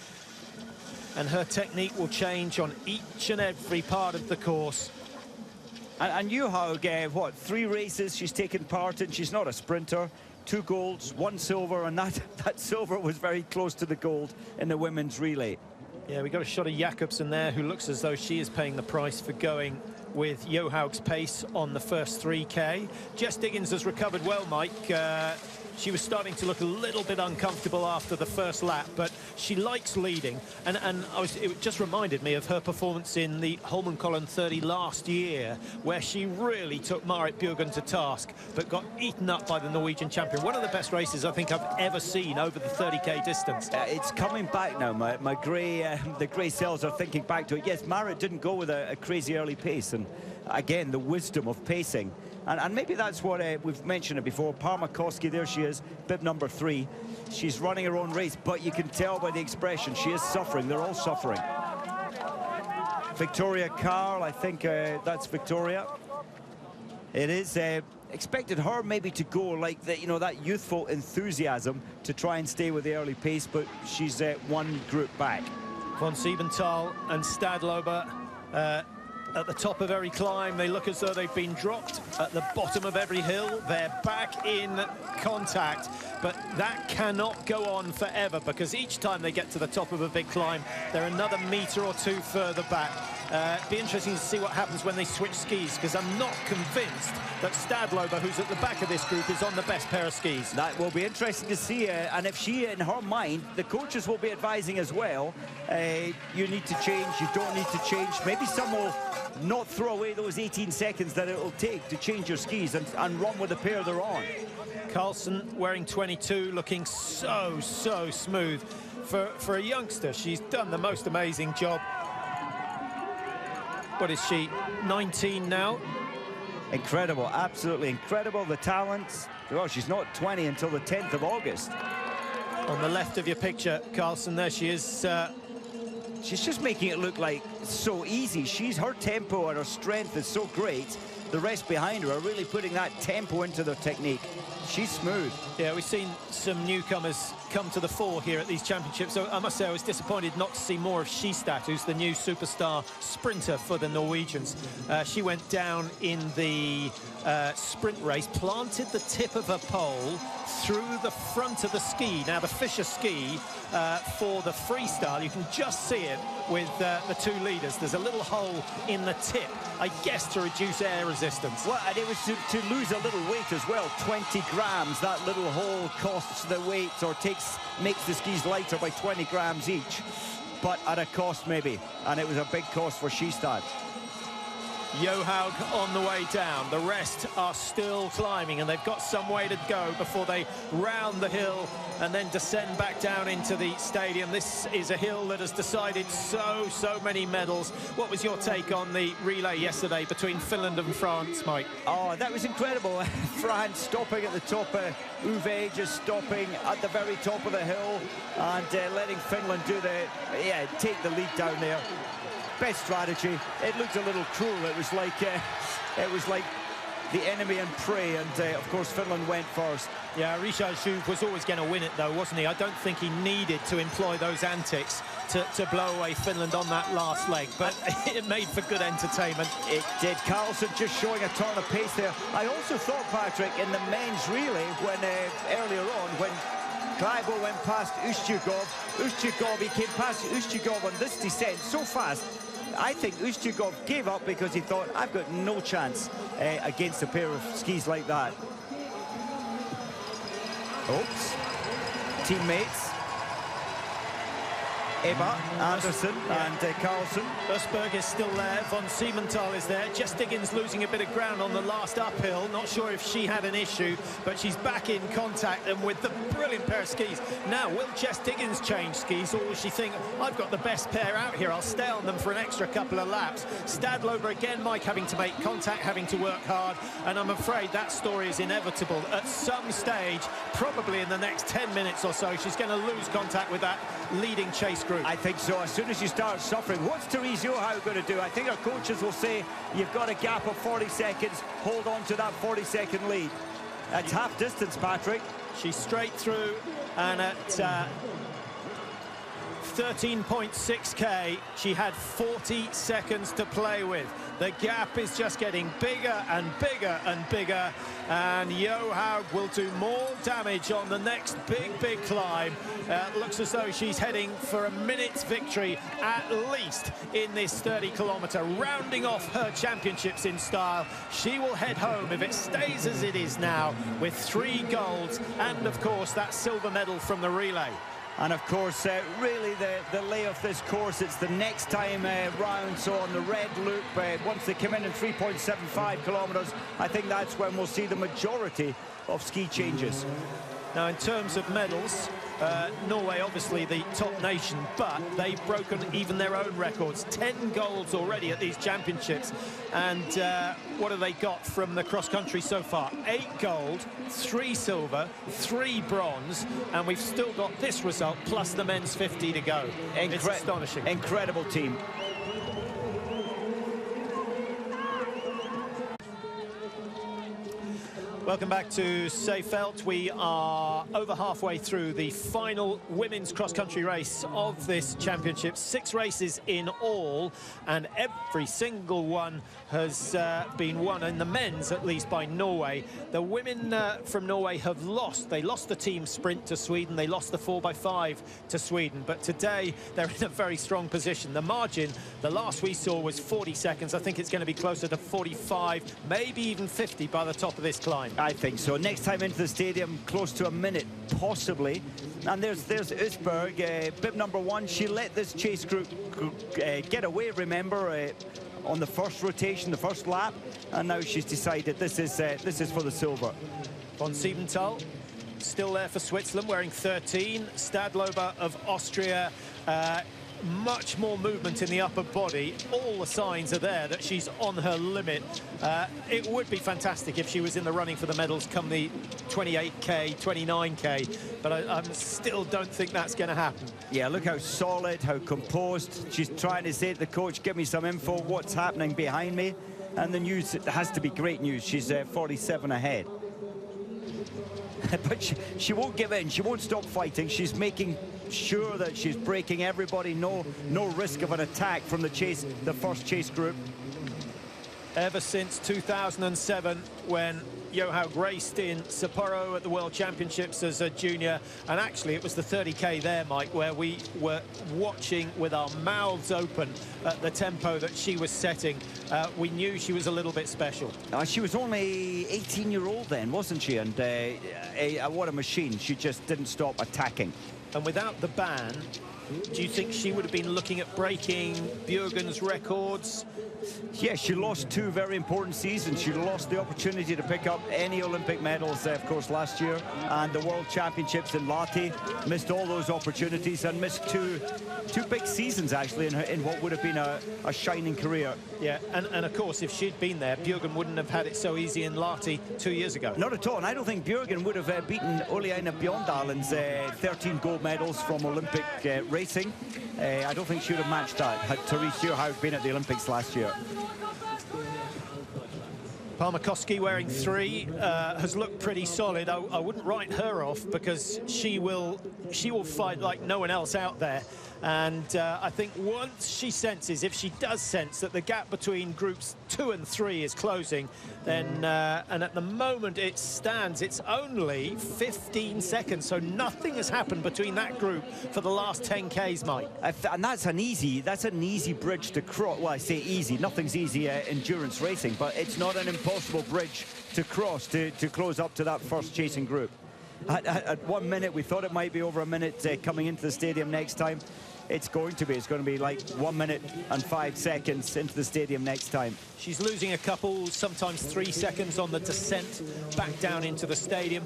And her technique will change on each and every part of the course. And Johaug, what, 3 races she's taken part in. She's not a sprinter. 2 golds, 1 silver, and that silver was very close to the gold in the women's relay. Yeah, we got a shot of Jakobsen there, who looks as though she is paying the price for going with Johaug's pace on the first 3K. Jess Diggins has recovered well, Mike. She was starting to look a little bit uncomfortable after the first lap, but she likes leading. And it just reminded me of her performance in the Holmenkollen 30 last year, where she really took Marit Bjørgen to task, but got eaten up by the Norwegian champion. One of the best races I think I've ever seen over the 30K distance. It's coming back now. The grey cells are thinking back to it. Yes, Marit didn't go with a crazy early pace, and again, the wisdom of pacing. And maybe that's what we've mentioned it before. Parmakoski, there she is, bib number 3. She's running her own race, but you can tell by the expression she is suffering. They're all suffering. Victoria Carl, I think that's Victoria. It is expected her maybe to go like that youthful enthusiasm to try and stay with the early pace, but she's 1 group back. Von Siebenthal and Stadlober at the top of every climb. They look as though they've been dropped at the bottom of every hill. They're back in contact, but that cannot go on forever, because each time they get to the top of a big climb, they're another metre or 2 further back. Be interesting to see what happens when they switch skis, because I'm not convinced that Stadlober, who's at the back of this group, is on the best pair of skis. That will be interesting to see, and if she, in her mind, the coaches will be advising as well, you need to change, you don't need to change. Maybe some will not throw away those 18 seconds that it'll take to change your skis and run with the pair they're on. Carlson wearing 22, looking so smooth. For a youngster, she's done the most amazing job. What is she, 19 now? Incredible, absolutely incredible, the talents. Well, she's not 20 until the 10th of August. On the left of your picture, Carlson, there she is. She's just making it look like so easy. Her tempo and her strength is so great. The rest behind her are really putting that tempo into their technique. She's smooth. Yeah, we've seen some newcomers come to the fore here at these championships. So I must say I was disappointed not to see more of Skistad, who's the new superstar sprinter for the Norwegians. She went down in the sprint race, planted the tip of her pole through the front of the ski. Now, the Fischer ski for the freestyle, you can just see it with the 2 leaders. There's a little hole in the tip, I guess, to reduce air resistance. Well, and it was to lose a little weight as well. 20 grams, that little hole costs the weight, or makes the skis lighter by 20 grams each, but at a cost maybe, and it was a big cost for Skistad. Johaug on the way down. The rest are still climbing, and they've got some way to go before they round the hill and then descend back down into the stadium. This is a hill that has decided so many medals. What was your take on the relay yesterday between Finland and France, Mike? Oh, that was incredible. France stopping at the top, Uwe just stopping at the very top of the hill and letting Finland do take the lead down there. Best strategy. It looked a little cruel. It was like the enemy and prey, and of course Finland went first. Yeah, Richard Jouve was always going to win it though, wasn't he? I don't think he needed to employ those antics to blow away Finland on that last leg, but it made for good entertainment. It did. Carlson just showing a turn of pace there. I also thought, Patrick, in the men's relay, when earlier on, when Kleibo went past Ustiugov, he came past Ustiugov on this descent so fast. I think Ustiugov gave up because he thought, I've got no chance against a pair of skis like that. Oops. Teammates. Ebba, Anderson and Carlson. Ösberg is still there. Von Siementhal is there. Jess Diggins losing a bit of ground on the last uphill. Not sure if she had an issue, but she's back in contact and with the brilliant pair of skis. Now, will Jess Diggins change skis, or will she think, I've got the best pair out here, I'll stay on them for an extra couple of laps? Stadlober again, Mike, having to make contact, having to work hard, and I'm afraid that story is inevitable. At some stage, probably in the next 10 minutes or so, she's going to lose contact with that leading chase group. I think so. As soon as you start suffering, what's Therese Johaug going to do? I think our coaches will say, you've got a gap of 40 seconds, hold on to that 40-second lead. That's half distance, Patrick. She's straight through, and at 13.6k, she had 40 seconds to play with. The gap is just getting bigger and bigger and bigger, and Johaug will do more damage on the next big climb. Looks as though she's heading for a minute's victory at least in this 30-kilometre, rounding off her championships in style. She will head home if it stays as it is now, with 3 golds and of course that silver medal from the relay. And of course, really the lay of this course, it's the next time round. So on the red loop, once they come in 3.75 kilometres, I think that's when we'll see the majority of ski changes. Now, in terms of medals, Norway obviously the top nation, but they've broken even their own records. 10 golds already at these championships. And what have they got from the cross-country so far? 8 gold, 3 silver, 3 bronze, and we've still got this result plus the men's 50 to go. It's astonishing. Incredible team. Welcome back to Seefeld. We are over halfway through the final women's cross-country race of this championship. 6 races in all, and every single one has been won, in the men's at least, by Norway. The women from Norway have lost. They lost the team sprint to Sweden. They lost the 4x5 to Sweden. But today, they're in a very strong position. The margin, the last we saw, was 40 seconds. I think it's going to be closer to 45, maybe even 50 by the top of this climb. I think so. Next time into the stadium, close to a minute, possibly. And there's Ösberg, bib number 1. She let this chase group get away, remember, on the first rotation, the first lap. And now she's decided this is for the silver. Von Siebenthal, still there for Switzerland, wearing 13. Stadlober of Austria, much more movement in the upper body. All the signs are there that she's on her limit. It would be fantastic if she was in the running for the medals come the 28k, 29k, but I still don't think that's going to happen. Yeah, look how solid, how composed. She's trying to say to the coach, give me some info, what's happening behind me. And the news, it has to be great news. She's 47 ahead. But she won't give in. She won't stop fighting. She's making sure that she's breaking everybody. No risk of an attack from the first chase group. Ever since 2007, when Johaug raced in Sapporo at the World Championships as a junior, and actually it was the 30k there, Mike, where we were watching with our mouths open at the tempo that she was setting. We knew she was a little bit special. She was only 18-year-old then, wasn't she? And what a machine. She just didn't stop attacking. And without the ban, Do you think she would have been looking at breaking Bjørgen's records? Yeah, she lost 2 very important seasons. She lost the opportunity to pick up any Olympic medals, of course, last year, and the World Championships in Lahti. Missed all those opportunities and missed two big seasons, actually, in what would have been a shining career. Yeah, and of course, if she'd been there, Bjørgen wouldn't have had it so easy in Lahti 2 years ago. Not at all, and I don't think Bjørgen would have beaten Oleana Bjørndalen's 13 gold medals from Olympic racing. I don't think she would have matched that had Therese Johaug been at the Olympics last year. Palmakoski wearing 3 has looked pretty solid. I wouldn't write her off because she will fight like no one else out there. And I think once she senses, if she does sense that the gap between groups 2 and 3 is closing, then, and at the moment it stands, it's only 15 seconds, so nothing has happened between that group for the last 10 Ks, Mike. And that's an easy bridge to cross. Well, I say easy, nothing's easy endurance racing, but it's not an impossible bridge to cross to close up to that first chasing group. At 1 minute, we thought it might be over a minute coming into the stadium next time. It's going to be like 1 minute and 5 seconds into the stadium next time. She's losing a couple, sometimes 3 seconds on the descent back down into the stadium,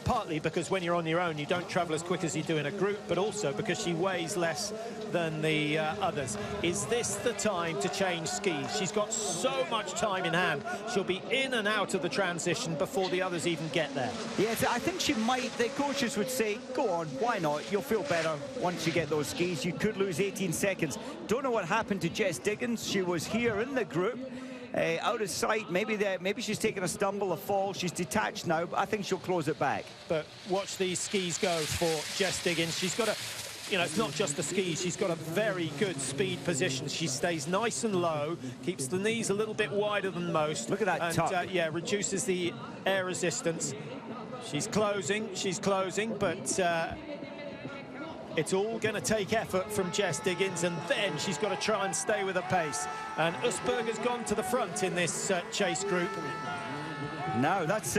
partly because when you're on your own, you don't travel as quick as you do in a group, but also because she weighs less than the others. Is this the time to change skis? She's got so much time in hand. She'll be in and out of the transition before the others even get there. Yes, I think she might. The coaches would say, go on, why not? You'll feel better once you get those skis. You could lose 18 seconds. Don't know what happened to Jess Diggins. She was here in the group, out of sight. Maybe she's taken a stumble, a fall. She's detached now, but I think she'll close it back. But watch these skis go for Jess Diggins. She's got a, you know, it's not just the skis. She's got a very good speed position. She stays nice and low, keeps the knees a little bit wider than most. Look at that tuck. Yeah, reduces the air resistance. She's closing, but it's all going to take effort from Jess Diggins, and then she's got to try and stay with the pace. And Usberger's gone to the front in this chase group. No, that's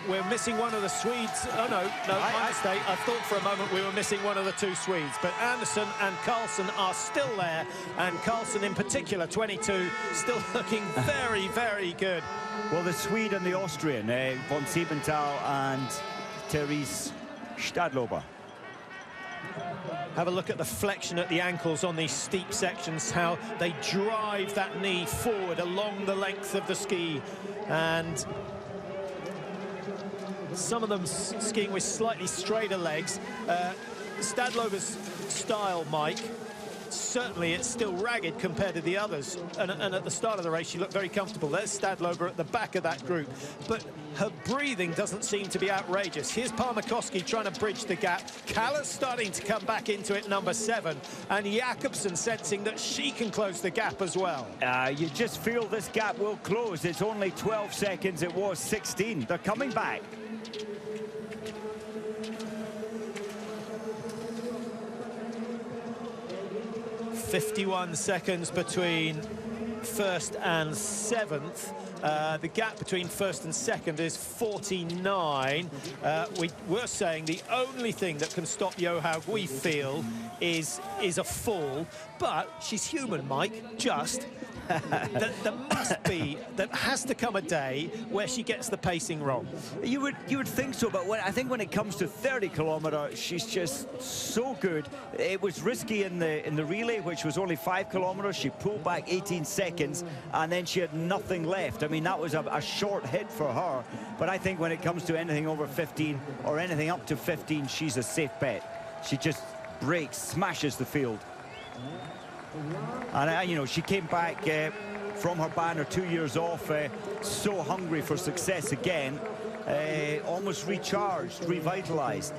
we're missing one of the Swedes. Oh no, my mistake. I thought for a moment we were missing one of the 2 Swedes, but Anderson and Carlson are still there, and Carlson in particular, 22, still looking very, very good. Well, the Swede and the Austrian, von Siebenthal and Therese Stadlober. Have a look at the flexion at the ankles on these steep sections, how they drive that knee forward along the length of the ski. And some of them skiing with slightly straighter legs. Stadlober's style, Mike, certainly it's still ragged compared to the others. And at the start of the race, she looked very comfortable. There's Stadlober at the back of that group. But her breathing doesn't seem to be outrageous. Here's Palmakoski trying to bridge the gap. Kallas starting to come back into it, number 7. And Jakobsen sensing that she can close the gap as well. You just feel this gap will close. It's only 12 seconds. It was 16. They're coming back. .51 seconds between first and 7th. The gap between first and second is 49. We were saying the only thing that can stop Johaug, we feel, is a fall. But she's human, Mike, just. There has to come a day where she gets the pacing wrong. You would think so, but I think when it comes to 30 kilometre, she's just so good. It was risky in the relay, which was only 5 kilometres. She pulled back 18 seconds, and then she had nothing left. I mean, that was a short hit for her. But I think when it comes to anything over 15 or anything up to 15, she's a safe bet. She just breaks, smashes the field. And, you know, she came back from her banner 2 years off, so hungry for success again, almost recharged, revitalized.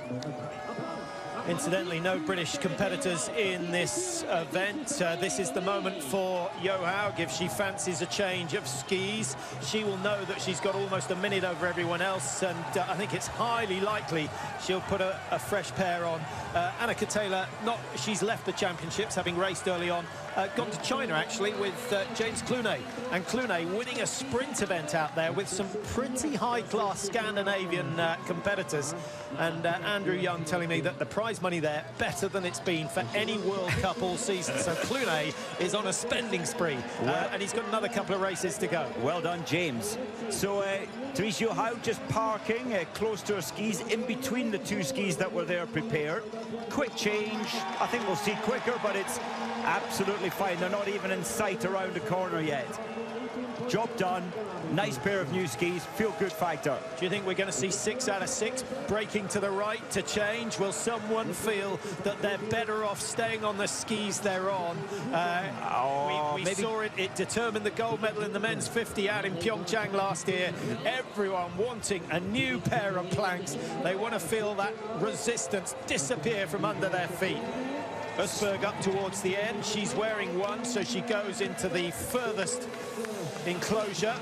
Incidentally, no British competitors in this event. This is the moment for Johaug. If she fancies a change of skis, she will know that she's got almost a minute over everyone else, and I think it's highly likely she'll put a fresh pair on. Annika Taylor, she's left the championships, having raced early on, gone to China, actually, with James Clooney. And Clooney winning a sprint event out there with some pretty high-class Scandinavian competitors. And Andrew Young telling me that the prize money there, better than it's been for any World Cup all season. So Clooney is on a spending spree, and he's got another couple of races to go. Well done, James. So Therese Johaug just parking close to her skis, in between the two skis that were there prepared. Quick change. I think we'll see quicker, but it's absolutely fine. They're not even in sight around the corner yet. Job done. Nice pair of new skis. Feel good factor. Do you think we're going to see 6 out of 6 braking to the right to change? Will someone feel that they're better off staying on the skis they're on? We saw it. It determined the gold medal in the men's 50 out in Pyeongchang last year. Everyone wanting a new pair of planks. They want to feel that resistance disappear from under their feet. Østberg up towards the end. She's wearing one, so she goes into the furthest enclosure.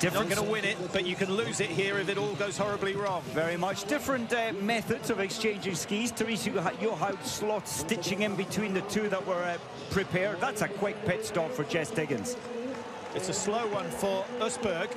Not going to win it, but you can lose it here if it all goes horribly wrong. Very much different methods of exchanging skis. Therese Johaug slot stitching in between the two that were prepared. That's a quick pit stop for Jess Diggins. It's a slow one for Østberg.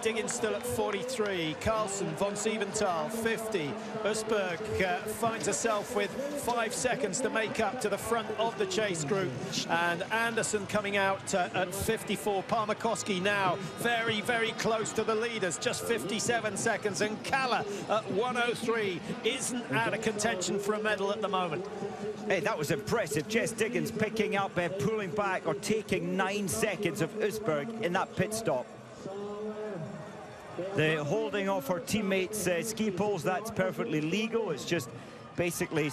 Diggins still at 43. Carlsen, von Siebenthal, 50. Østberg finds herself with 5 seconds to make up to the front of the chase group. And Anderson coming out at 54. Parmakoski now very, very close to the leaders. Just 57 seconds. And Kalla at 103 isn't out of contention for a medal at the moment. Hey, that was impressive. Jess Diggins picking up, pulling back or taking 9 seconds of Østberg in that pit stop. The holding of her teammates' ski poles, that's perfectly legal. It's just basically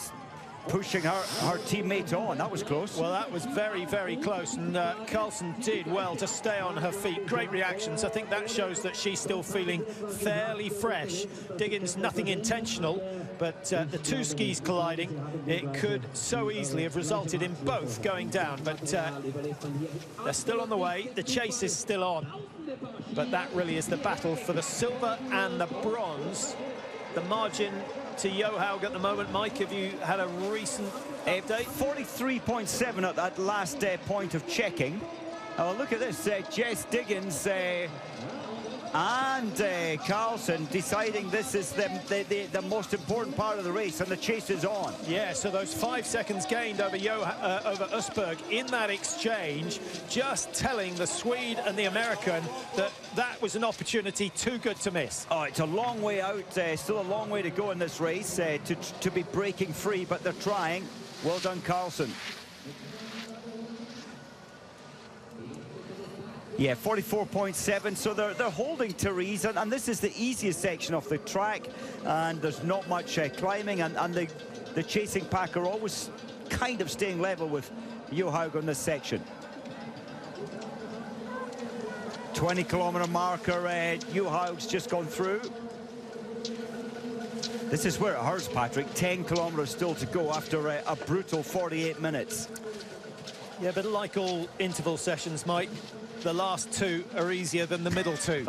pushing her teammate on. That was close. Well, that was very, very close, and Carlsen did well to stay on her feet. Great reactions. I think that shows that she's still feeling fairly fresh. Diggins, nothing intentional, but the two skis colliding, it could so easily have resulted in both going down, but they're still on the way. The chase is still on, but that really is the battle for the silver and the bronze. The margin to Johaug at the moment, Mike, have you had a recent update? 43.7 at that last point of checking. Oh, look at this, Jess Diggins and Carlsen deciding this is the most important part of the race, and the chase is on. Yeah, so those 5 seconds gained over Østberg in that exchange, just telling the Swede and the American that that was an opportunity too good to miss. Oh, it's a long way out, still a long way to go in this race to be breaking free, but they're trying. Well done, Carlsen. Yeah, 44.7, so they're holding Therese, and this is the easiest section of the track, and there's not much climbing, and the chasing pack are always kind of staying level with Johaug on this section. 20-kilometer marker, Johaug's just gone through. This is where it hurts, Patrick. 10 kilometers still to go after a brutal 48 minutes. Yeah, but like all interval sessions, Mike, the last two are easier than the middle two.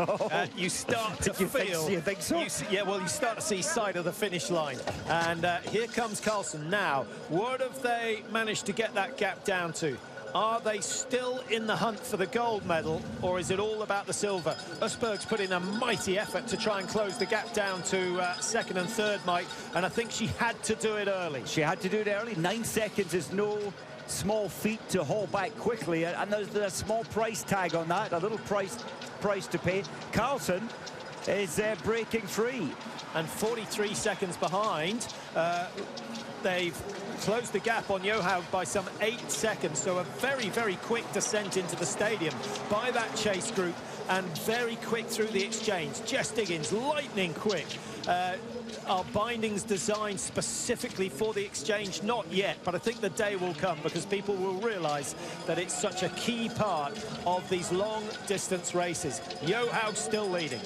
You start to feel... You think so? Yeah, well, you start to see side of the finish line. And here comes Carlsen now. What have they managed to get that gap down to? Are they still in the hunt for the gold medal, or is it all about the silver? Østberg's put in a mighty effort to try and close the gap down to second and third, Mike, and I think she had to do it early. She had to do it early. 9 seconds is no small feat to haul back quickly, and there's a small price tag on that, a little price to pay. Carlsen is breaking free. And 43 seconds behind. They've closed the gap on Johaug by some 8 seconds, so a very, very quick descent into the stadium by that chase group, and very quick through the exchange. Jess Diggins, lightning quick. Are bindings designed specifically for the exchange? Not yet, but I think the day will come, because people will realize that it's such a key part of these long distance races. Johaug still leading.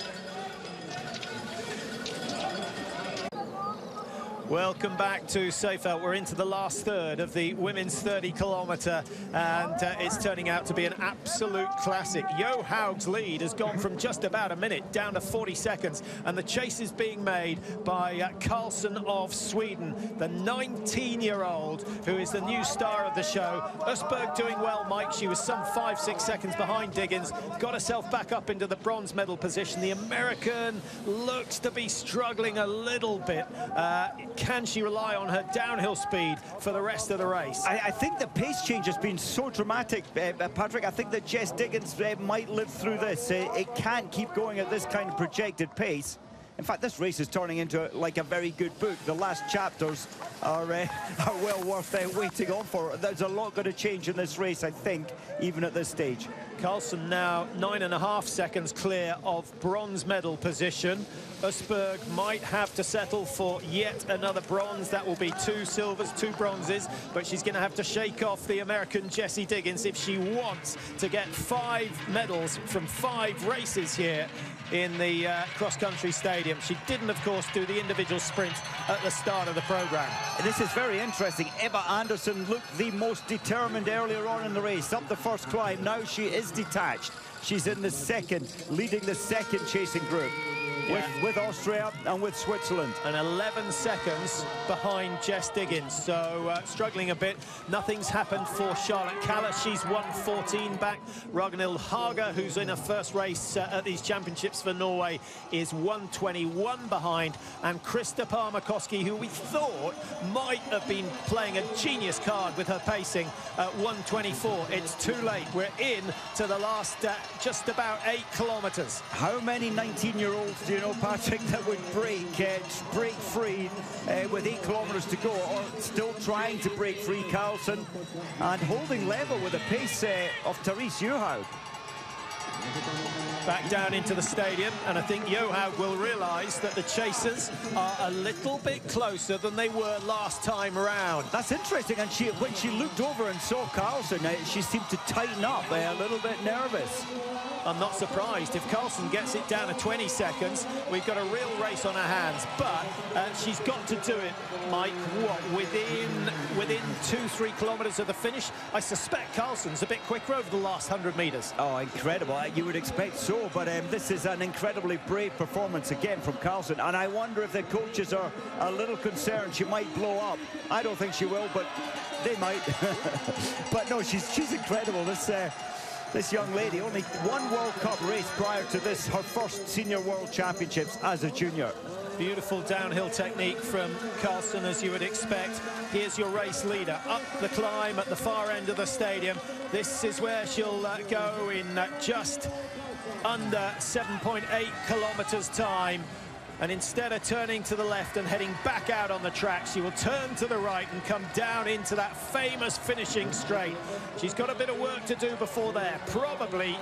Welcome back to Seefeld. We're into the last third of the women's 30-kilometre, and it's turning out to be an absolute classic. Johaug's lead has gone from just about a minute down to 40 seconds, and the chase is being made by Carlson of Sweden, the 19-year-old who is the new star of the show. Östberg doing well, Mike. She was some 5-6 seconds behind Diggins, got herself back up into the bronze medal position. The American looks to be struggling a little bit. Can she rely on her downhill speed for the rest of the race? I think the pace change has been so dramatic, Patrick. I think that Jess Diggins might live through this. It can't keep going at this kind of projected pace. In fact, this race is turning into like a very good book. The last chapters are well worth waiting on for. There's a lot going to change in this race, I think, even at this stage. Carlson now 9.5 seconds clear of bronze medal position. Östberg might have to settle for yet another bronze. That will be 2 silvers, 2 bronzes, but she's going to have to shake off the American Jessie Diggins if she wants to get 5 medals from 5 races here in the cross-country stadium. She didn't, of course, do the individual sprint at the start of the program. This is very interesting. Ebba Andersson looked the most determined earlier on in the race, up the first climb. Now she is detached. She's in the second, leading the second chasing group. With Austria and with Switzerland. And 11 seconds behind Jess Diggins, so struggling a bit. Nothing's happened for Charlotte Kaller. She's 1:14 back. Ragnhild Haga, who's in her first race at these championships for Norway, is 1:21 behind. And Krista Parmakoski, who we thought might have been playing a genius card with her pacing, at 1:24. It's too late. We're in to the last just about 8 kilometres. How many 19-year-olds do you know, Patrick, that would break free with 8 kilometres to go, or still trying to break free? Carlson, and holding level with the pace of Therese Johaug. Back down into the stadium, and I think Johaug will realise that the chasers are a little bit closer than they were last time around. That's interesting, and when she looked over and saw Carlson, she seemed to tighten up, a little bit nervous. I'm not surprised. If Carlson gets it down to 20 seconds, we've got a real race on our hands. But she's got to do it, Mike, within 2-3 kilometres of the finish. I suspect Carlson's a bit quicker over the last 100 metres. Oh, incredible. You would expect so, but this is an incredibly brave performance again from Carlson. And I wonder if the coaches are a little concerned she might blow up. I don't think she will, but they might. But no, she's incredible. This young lady, only 1 World Cup race prior to this, her first Senior World Championships as a junior. Beautiful downhill technique from Carlson, as you would expect. Here's your race leader up the climb at the far end of the stadium. This is where she'll go in just under 7.8 kilometres time. And instead of turning to the left and heading back out on the track, she will turn to the right and come down into that famous finishing straight. She's got a bit of work to do before there. Probably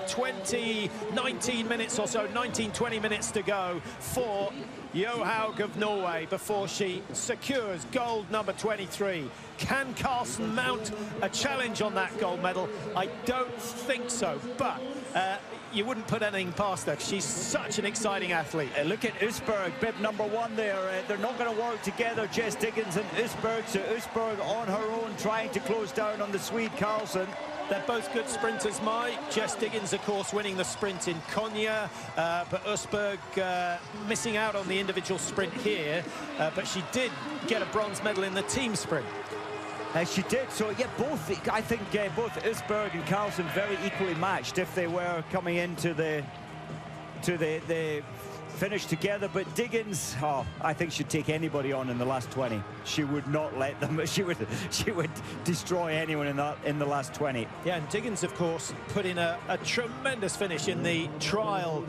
19 minutes or so, 20 minutes to go for Johaug of Norway before she secures gold number 23. Can Carlson mount a challenge on that gold medal? I don't think so, but you wouldn't put anything past her. She's such an exciting athlete. Look at Östberg, bib number 1 there. They're not going to work together, Jess Diggins and Östberg. So Östberg on her own, trying to close down on the Swede Carlson. They're both good sprinters, Mike. Jess Diggins, of course, winning the sprint in Konya, but Östberg missing out on the individual sprint here, but she did get a bronze medal in the team sprint. She did, so yeah, I think both Östberg and Carlson very equally matched if they were coming into the finish together. But Diggins, I think she'd take anybody on in the last 20. She would not let them. She would destroy anyone in the last 20. Yeah, and Diggins, of course, put in a tremendous finish in the trial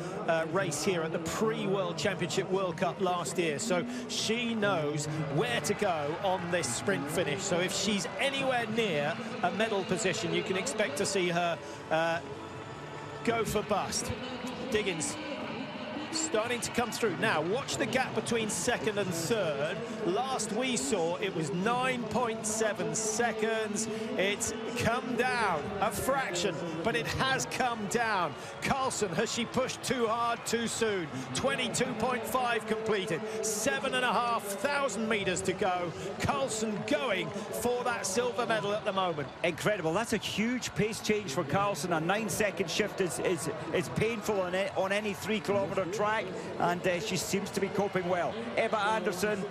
race here at the pre-World Championship World Cup last year. So she knows where to go on this sprint finish. So if she's anywhere near a medal position, you can expect to see her go for bust. Diggins starting to come through. Now, watch the gap between second and third. Last we saw, it was 9.7 seconds. It's come down a fraction, but it has come down. Carlson, has she pushed too hard too soon? 22.5 completed, 7,500 meters to go. Carlson going for that silver medal at the moment. Incredible. That's a huge pace change for Carlson. A 9-second shift is painful on any 3-kilometer track, and she seems to be coping well. Eva Anderson,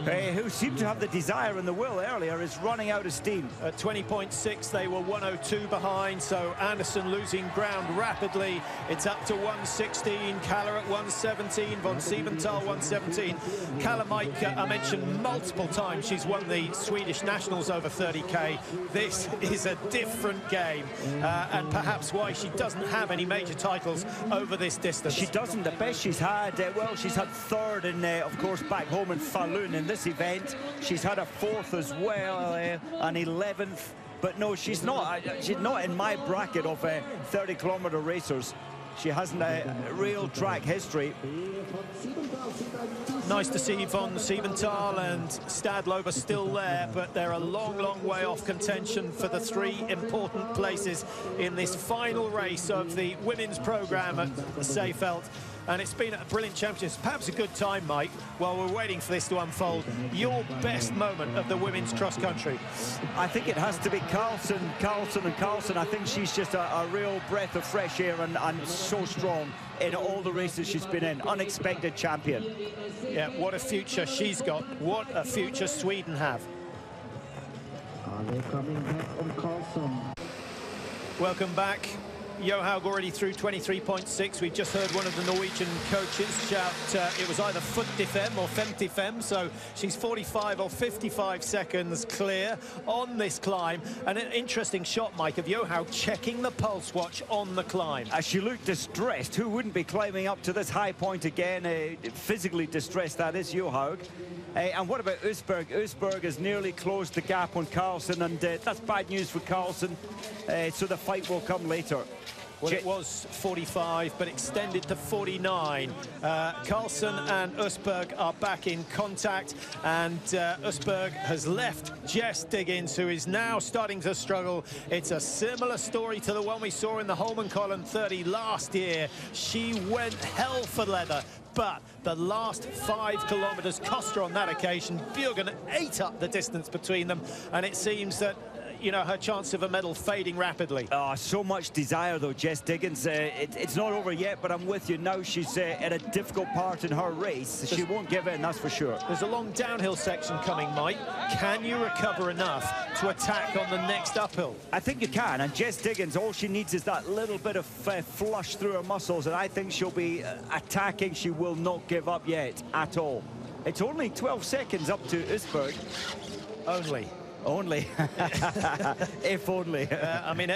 who seemed to have the desire and the will earlier, is running out of steam. At 20.6, they were 102 behind, so Anderson losing ground rapidly. It's up to 116. Kaller at 117. Von Siebenthal 117. Kaller, Mike, I mentioned multiple times she's won the Swedish Nationals over 30k. This is a different game, and perhaps why she doesn't have any major titles over this distance. She doesn't. The best she's had, well, she's had third in, of course, back home in Falun in this event. She's had a fourth as well, an 11th. But no, she's not in my bracket of 30-kilometer racers. She hasn't a real track history. Nice to see Von Siebenthal and Stadlober still there, but they're a long, long way off contention for the 3 important places in this final race of the women's programme at Seefeld. And it's been a brilliant championship. Perhaps a good time, Mike, while we're waiting for this to unfold. Your best moment of the women's cross-country? I think it has to be Carlson. I think she's just a real breath of fresh air and so strong in all the races she's been in. Unexpected champion. Yeah, what a future she's got. What a future Sweden have. Are they coming back on Carlson? Welcome back. Johaug already through 23.6. We've just heard one of the Norwegian coaches shout it was either foot defem or fem defem, so she's 45 or 55 seconds clear on this climb. And an interesting shot, Mike, of Johaug checking the pulse watch on the climb. As she looked distressed. Who wouldn't be climbing up to this high point again? Physically distressed, that is Johaug. And what about Usberg? Usberg has nearly closed the gap on Carlson, and that's bad news for Carlson. So the fight will come later. Well, it was 45, but extended to 49. Carlson and Usberg are back in contact, and Usberg has left Jess Diggins, who is now starting to struggle. It's a similar story to the one we saw in the Holmenkollen 30 last year. She went hell for leather, but the last 5 kilometers cost her on that occasion. Bjørgen ate up the distance between them, and it seems that you know, her chance of a medal fading rapidly. Oh, so much desire, though, Jess Diggins. It's not over yet, but I'm with you. Now she's in a difficult part in her race. She won't give in, that's for sure. There's a long downhill section coming, Mike. Can you recover enough to attack on the next uphill? I think you can, and Jess Diggins, all she needs is that little bit of flush through her muscles, and I think she'll be attacking. She will not give up yet at all. It's only 12 seconds up to Usberg. Only. Only. If only. I mean,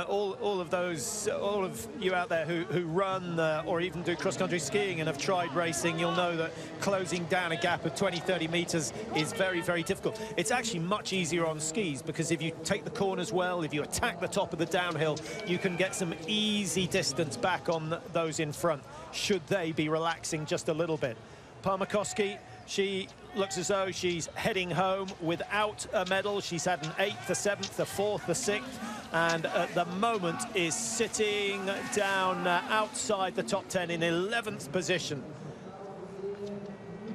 all of you out there who run or even do cross-country skiing and have tried racing, you'll know that closing down a gap of 20-30 meters is very, very difficult. It's actually much easier on skis, because if you take the corners well, if you attack the top of the downhill, you can get some easy distance back on those in front, should they be relaxing just a little bit. Parmakoski, she looks as though she's heading home without a medal. She's had an 8th, a 7th, a 4th, a 6th, and at the moment is sitting down outside the top 10 in 11th position.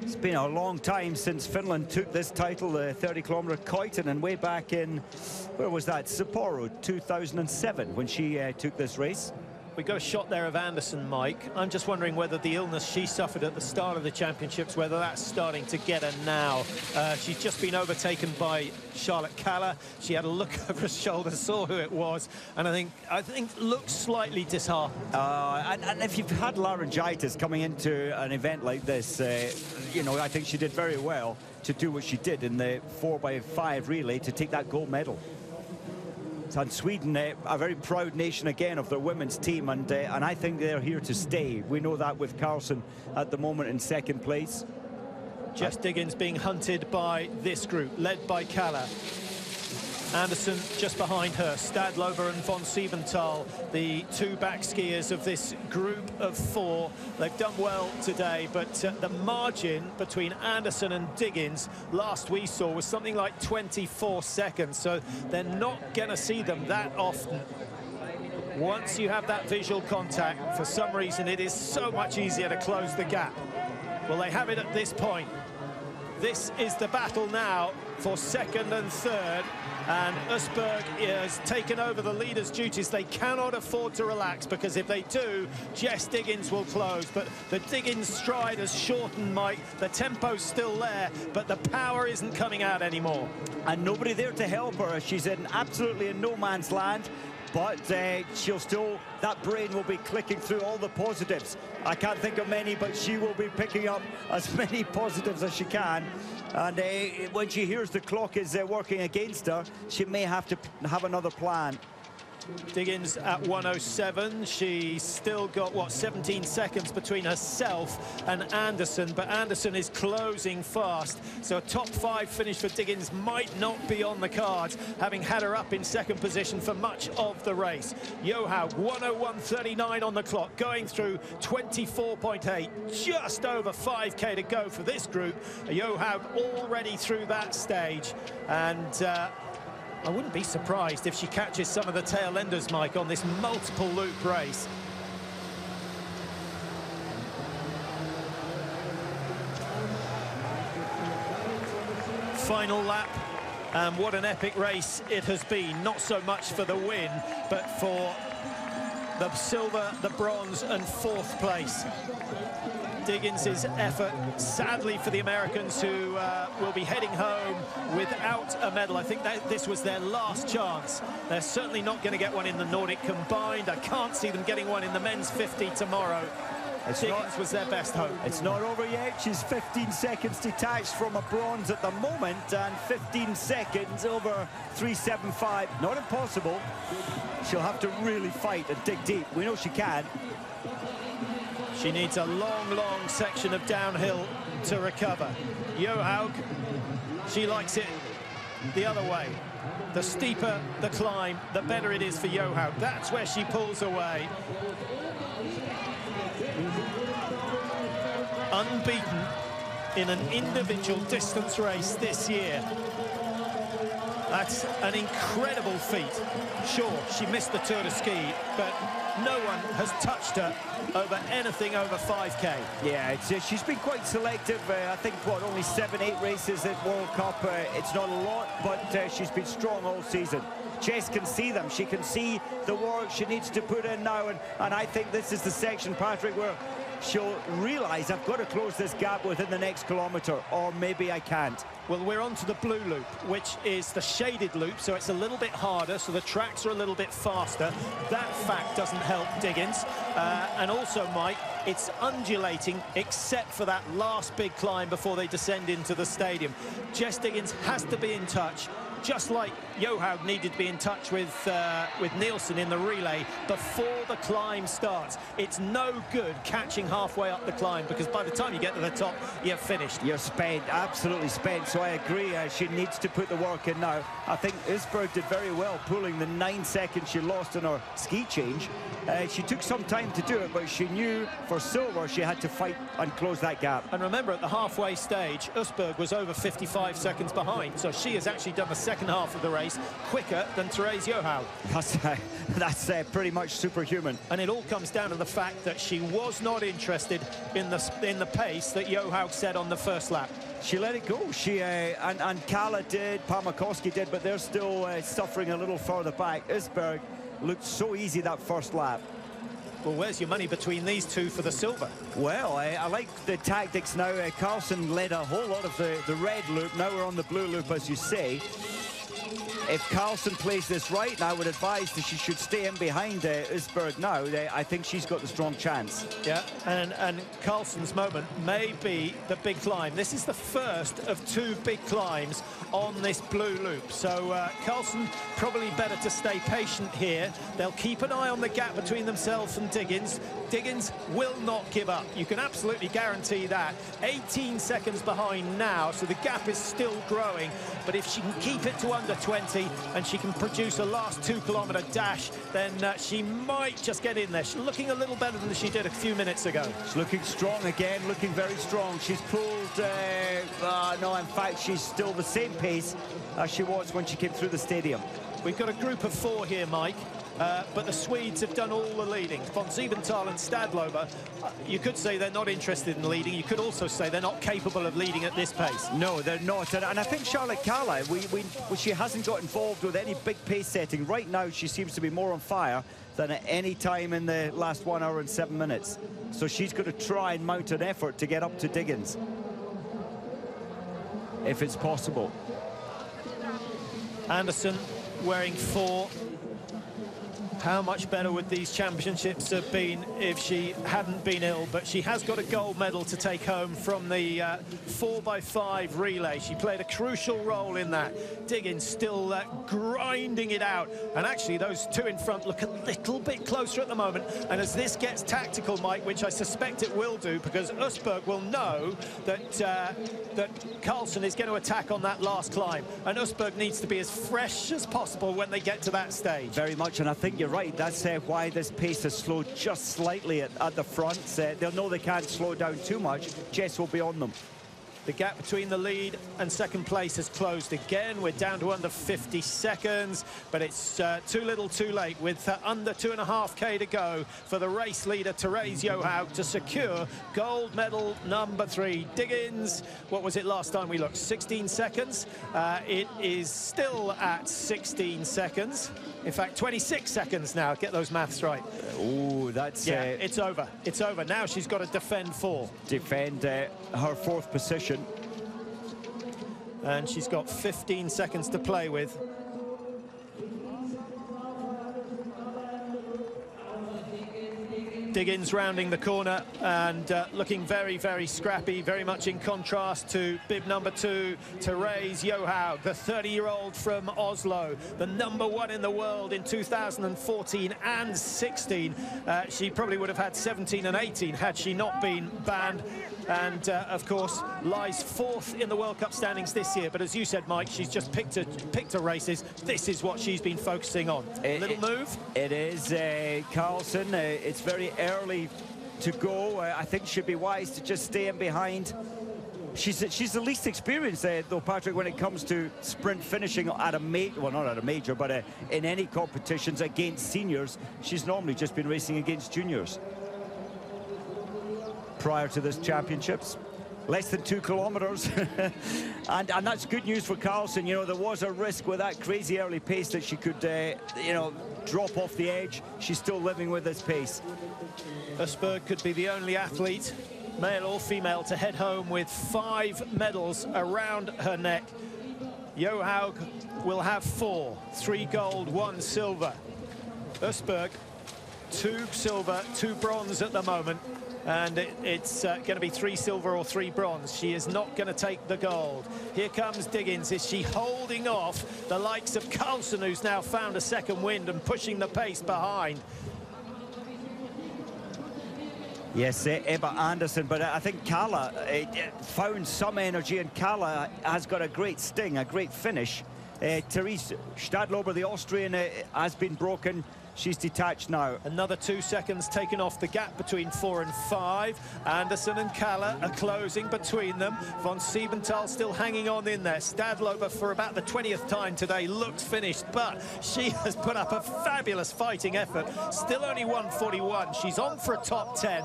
It's been a long time since Finland took this title, the 30-kilometer Koiten, and way back in, where was that, Sapporo, 2007, when she took this race. We got a shot there of Anderson, Mike. I'm just wondering whether the illness she suffered at the start of the championships, whether that's starting to get her now. She's just been overtaken by Charlotte Kaller. She had a look over her shoulder, saw who it was, and I think looks slightly disheartened. And if you've had laryngitis coming into an event like this, you know, I think she did very well to do what she did in the 4x5 relay to take that gold medal. And Sweden, a very proud nation again of their women's team, and I think they're here to stay. We know that with Carlson at the moment in 2nd place. Jess Diggins being hunted by this group, led by Kaller. Anderson just behind her. Stadlover and von Siebenthal, the two back skiers of this group of four. They've done well today, but the margin between Anderson and Diggins last we saw was something like 24 seconds, so they're not going to see them that often. Once you have that visual contact, for some reason it is so much easier to close the gap. Well, they have it at this point. This is the battle now for second and third, and Usberg has taken over the leader's duties. They cannot afford to relax, because if they do, Jess Diggins will close. But the Diggins stride has shortened, Mike. The tempo's still there, but the power isn't coming out anymore. And nobody there to help her. She's absolutely in no man's land. But she'll still, that brain will be clicking through all the positives. I can't think of many, but she will be picking up as many positives as she can. And when she hears the clock is working against her, she may have to have another plan. Diggins at 1:07. She's still got, what, 17 seconds between herself and Anderson, but Anderson is closing fast. So a top 5 finish for Diggins might not be on the cards, having had her up in second position for much of the race. Johaug, 1:01.39 on the clock, going through 24.8, just over 5K to go for this group. Johaug already through that stage, and I wouldn't be surprised if she catches some of the tail enders, Mike, on this multiple loop race. Final lap, and what an epic race it has been. Not so much for the win, but for the silver, the bronze and fourth place. Diggins' effort, sadly for the Americans, who will be heading home without a medal. I think that this was their last chance. They're certainly not going to get one in the Nordic combined. I can't see them getting one in the men's 50 tomorrow. Diggins was their best hope. It's not over yet. She's 15 seconds detached from a bronze at the moment, and 15 seconds over 3:75. Not impossible. She'll have to really fight and dig deep. We know she can. She needs a long, long section of downhill to recover. Johaug, she likes it the other way. The steeper the climb, the better it is for Johaug. That's where she pulls away. Unbeaten in an individual distance race this year. That's an incredible feat. Sure, she missed the Tour de Ski, but no one has touched her over anything over 5K. Yeah, she's been quite selective. I think, what, only 7-8 races at World Cup. It's not a lot, but she's been strong all season. Jess can see them. She can see the work she needs to put in now, and I think this is the section, Patrick, where she'll realise I've got to close this gap within the next kilometre, or maybe I can't. Well, we're on to the blue loop, which is the shaded loop, so it's a little bit harder, so the tracks are a little bit faster. That fact doesn't help Diggins. And also, Mike, it's undulating except for that last big climb before they descend into the stadium. Jess Diggins has to be in touch, just like Johaug needed to be in touch with Nielsen in the relay before the climb starts. It's no good catching halfway up the climb, because by the time you get to the top, you're finished. You're spent, absolutely spent. So I agree, she needs to put the work in now. I think Usberg did very well pulling the 9 seconds she lost in her ski change. She took some time to do it, but she knew for silver she had to fight and close that gap. And remember, at the halfway stage, Usberg was over 55 seconds behind, so she has actually done the second half of the race quicker than Therese Johaug. That's pretty much superhuman. And it all comes down to the fact that she was not interested in the pace that Johaug set on the first lap. She let it go. She and Kala did, Parmakoski did, but they're still suffering a little further back. Usberg looked so easy that first lap. Well, where's your money between these two for the silver? Well, I like the tactics now. Carlson led a whole lot of the red loop. Now we're on the blue loop, as you say. If Carlson plays this right, and I would advise that she should stay in behind Usberg now. I think she's got the strong chance. Yeah, and Carlson's moment may be the big climb. This is the first of 2 big climbs on this blue loop. So Carlson probably better to stay patient here. They'll keep an eye on the gap between themselves and Diggins. Diggins will not give up. You can absolutely guarantee that. 18 seconds behind now, so the gap is still growing. But if she can keep it to under 20, quickly and she can produce a last 2-kilometre dash, then she might just get in there. She's looking a little better than she did a few minutes ago. She's looking strong again, looking very strong. She's pulled, no, in fact, she's still the same pace as she was when she came through the stadium. We've got a group of 4 here, Mike. But the Swedes have done all the leading. Von Siebenthal and Stadlober, you could say they're not interested in leading. You could also say they're not capable of leading at this pace. No, they're not. And I think Charlotte Kalla, she hasn't got involved with any big pace setting. Right now, she seems to be more on fire than at any time in the last 1 hour and 7 minutes. So she's going to try and mount an effort to get up to Diggins, if it's possible. Anderson wearing 4. How much better would these championships have been if she hadn't been ill? But she has got a gold medal to take home from the 4x5 relay. She played a crucial role in that. Diggins still grinding it out. And actually, those 2 in front look a little bit closer at the moment. And as this gets tactical, Mike, which I suspect it will do, because Østberg will know that that Carlsen is going to attack on that last climb. And Østberg needs to be as fresh as possible when they get to that stage. Very much, and I think you're right. That's why this pace has slowed just slightly at the front. They'll know they can't slow down too much. Jess will be on them. The gap between the lead and second place has closed again. We're down to under 50 seconds, but it's too little too late with under 2.5K to go for the race leader, Therese Johaug, to secure gold medal number 3. Diggins, what was it last time we looked? 16 seconds. It is still at 16 seconds. In fact, 26 seconds now. Get those maths right. Oh, that's... Yeah, it's over. It's over. Now she's got to defend 4. Defend her 4th position. And she's got 15 seconds to play with. Diggins rounding the corner and looking very, very scrappy, very much in contrast to bib number 2, Therese Johaug, the 30-year-old from Oslo, the number 1 in the world in 2014 and 16. She probably would have had 17 and 18 had she not been banned. And, of course, lies 4th in the World Cup standings this year. But as you said, Mike, she's just picked her races. This is what she's been focusing on. Little move. It is Carlsen. It's very early to go. I think she'd be wise to just stay in behind. She's the least experienced, though, Patrick, when it comes to sprint finishing at a major, well, not at a major, but in any competitions against seniors. She's normally just been racing against juniors prior to this championships. Less than 2 kilometers. and that's good news for Carlsen. You know, there was a risk with that crazy early pace that she could, you know, drop off the edge. She's still living with this pace. Østberg could be the only athlete, male or female, to head home with 5 medals around her neck. Johaug will have 4, 3 gold, 1 silver. Østberg, 2 silver, 2 bronze at the moment. And it's going to be 3 silver or 3 bronze. She is not going to take the gold. Here comes Diggins. Is she holding off the likes of Carlsen, who's now found a second wind and pushing the pace behind? Yes, Ebba Anderson, but I think Kalla found some energy, and Kalla has got a great sting, a great finish. Therese Stadlober, the Austrian, has been broken. She's detached now. Another 2 seconds taken off the gap between 4 and 5. Anderson and Kalla are closing between them. Von Siebenthal still hanging on in there. Stadlober, for about the 20th time today, looks finished, but she has put up a fabulous fighting effort. Still only 1:41. She's on for a top 10.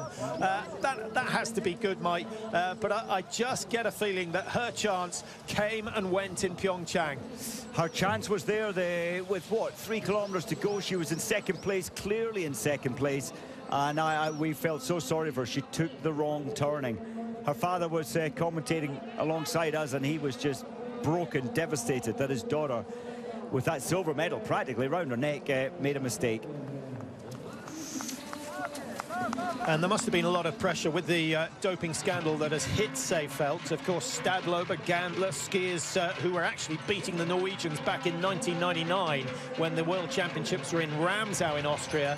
That has to be good, Mike. But I just get a feeling that her chance came and went in Pyeongchang. Her chance was there with, what, 3 kilometers to go. She was in second place, clearly in second place. And we felt so sorry for her. She took the wrong turning. Her father was commentating alongside us, and he was just broken, devastated that his daughter, with that silver medal practically around her neck, made a mistake. And there must have been a lot of pressure with the doping scandal that has hit Seefeld. Of course, Stadlober, Gandler, skiers who were actually beating the Norwegians back in 1999 when the World Championships were in Ramsau in Austria.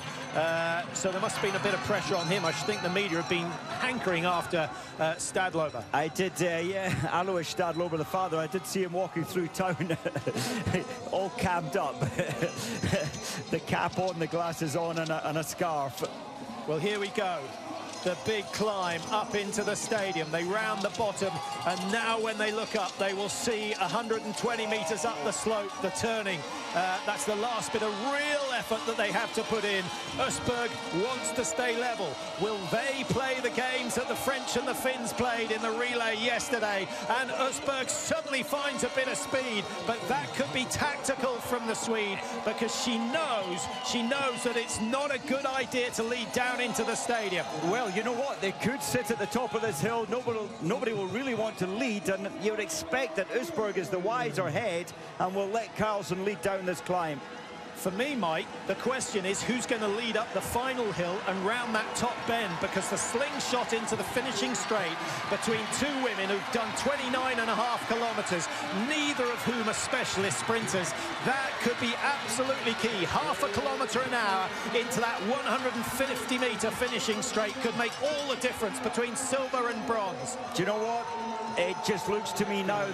So there must have been a bit of pressure on him. I should think the media have been hankering after Stadlober. I did, yeah, Alois Stadlober, the father, I did see him walking through town, all cabbed up. The cap on, the glasses on, and a scarf. Well, here we go. The big climb up into the stadium. They round the bottom, and now when they look up, they will see 120 meters up the slope, the turning. That's the last bit of real effort that they have to put in. Østberg wants to stay level. Will they play the games that the French and the Finns played in the relay yesterday? And Østberg suddenly finds a bit of speed, but that could be tactical from the Swede, because she knows that it's not a good idea to lead down into the stadium. Well, you know what? They could sit at the top of this hill. Nobody will really want to lead, and you would expect that Østberg is the wiser head and will let Carlsen lead down this climb. For me, Mike, the question is who's going to lead up the final hill and round that top bend, because the slingshot into the finishing straight between two women who've done 29.5 kilometres, neither of whom are specialist sprinters, that could be absolutely key. Half a kilometre an hour into that 150-metre finishing straight could make all the difference between silver and bronze. Do you know what? It just looks to me now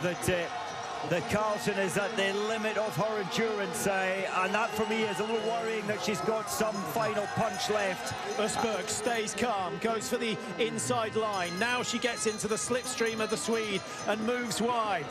that Carlsen is at the limit of her endurance, and that for me is a little worrying, that she's got some final punch left. Østberg stays calm, goes for the inside line. Now she gets into the slipstream of the Swede and moves wide.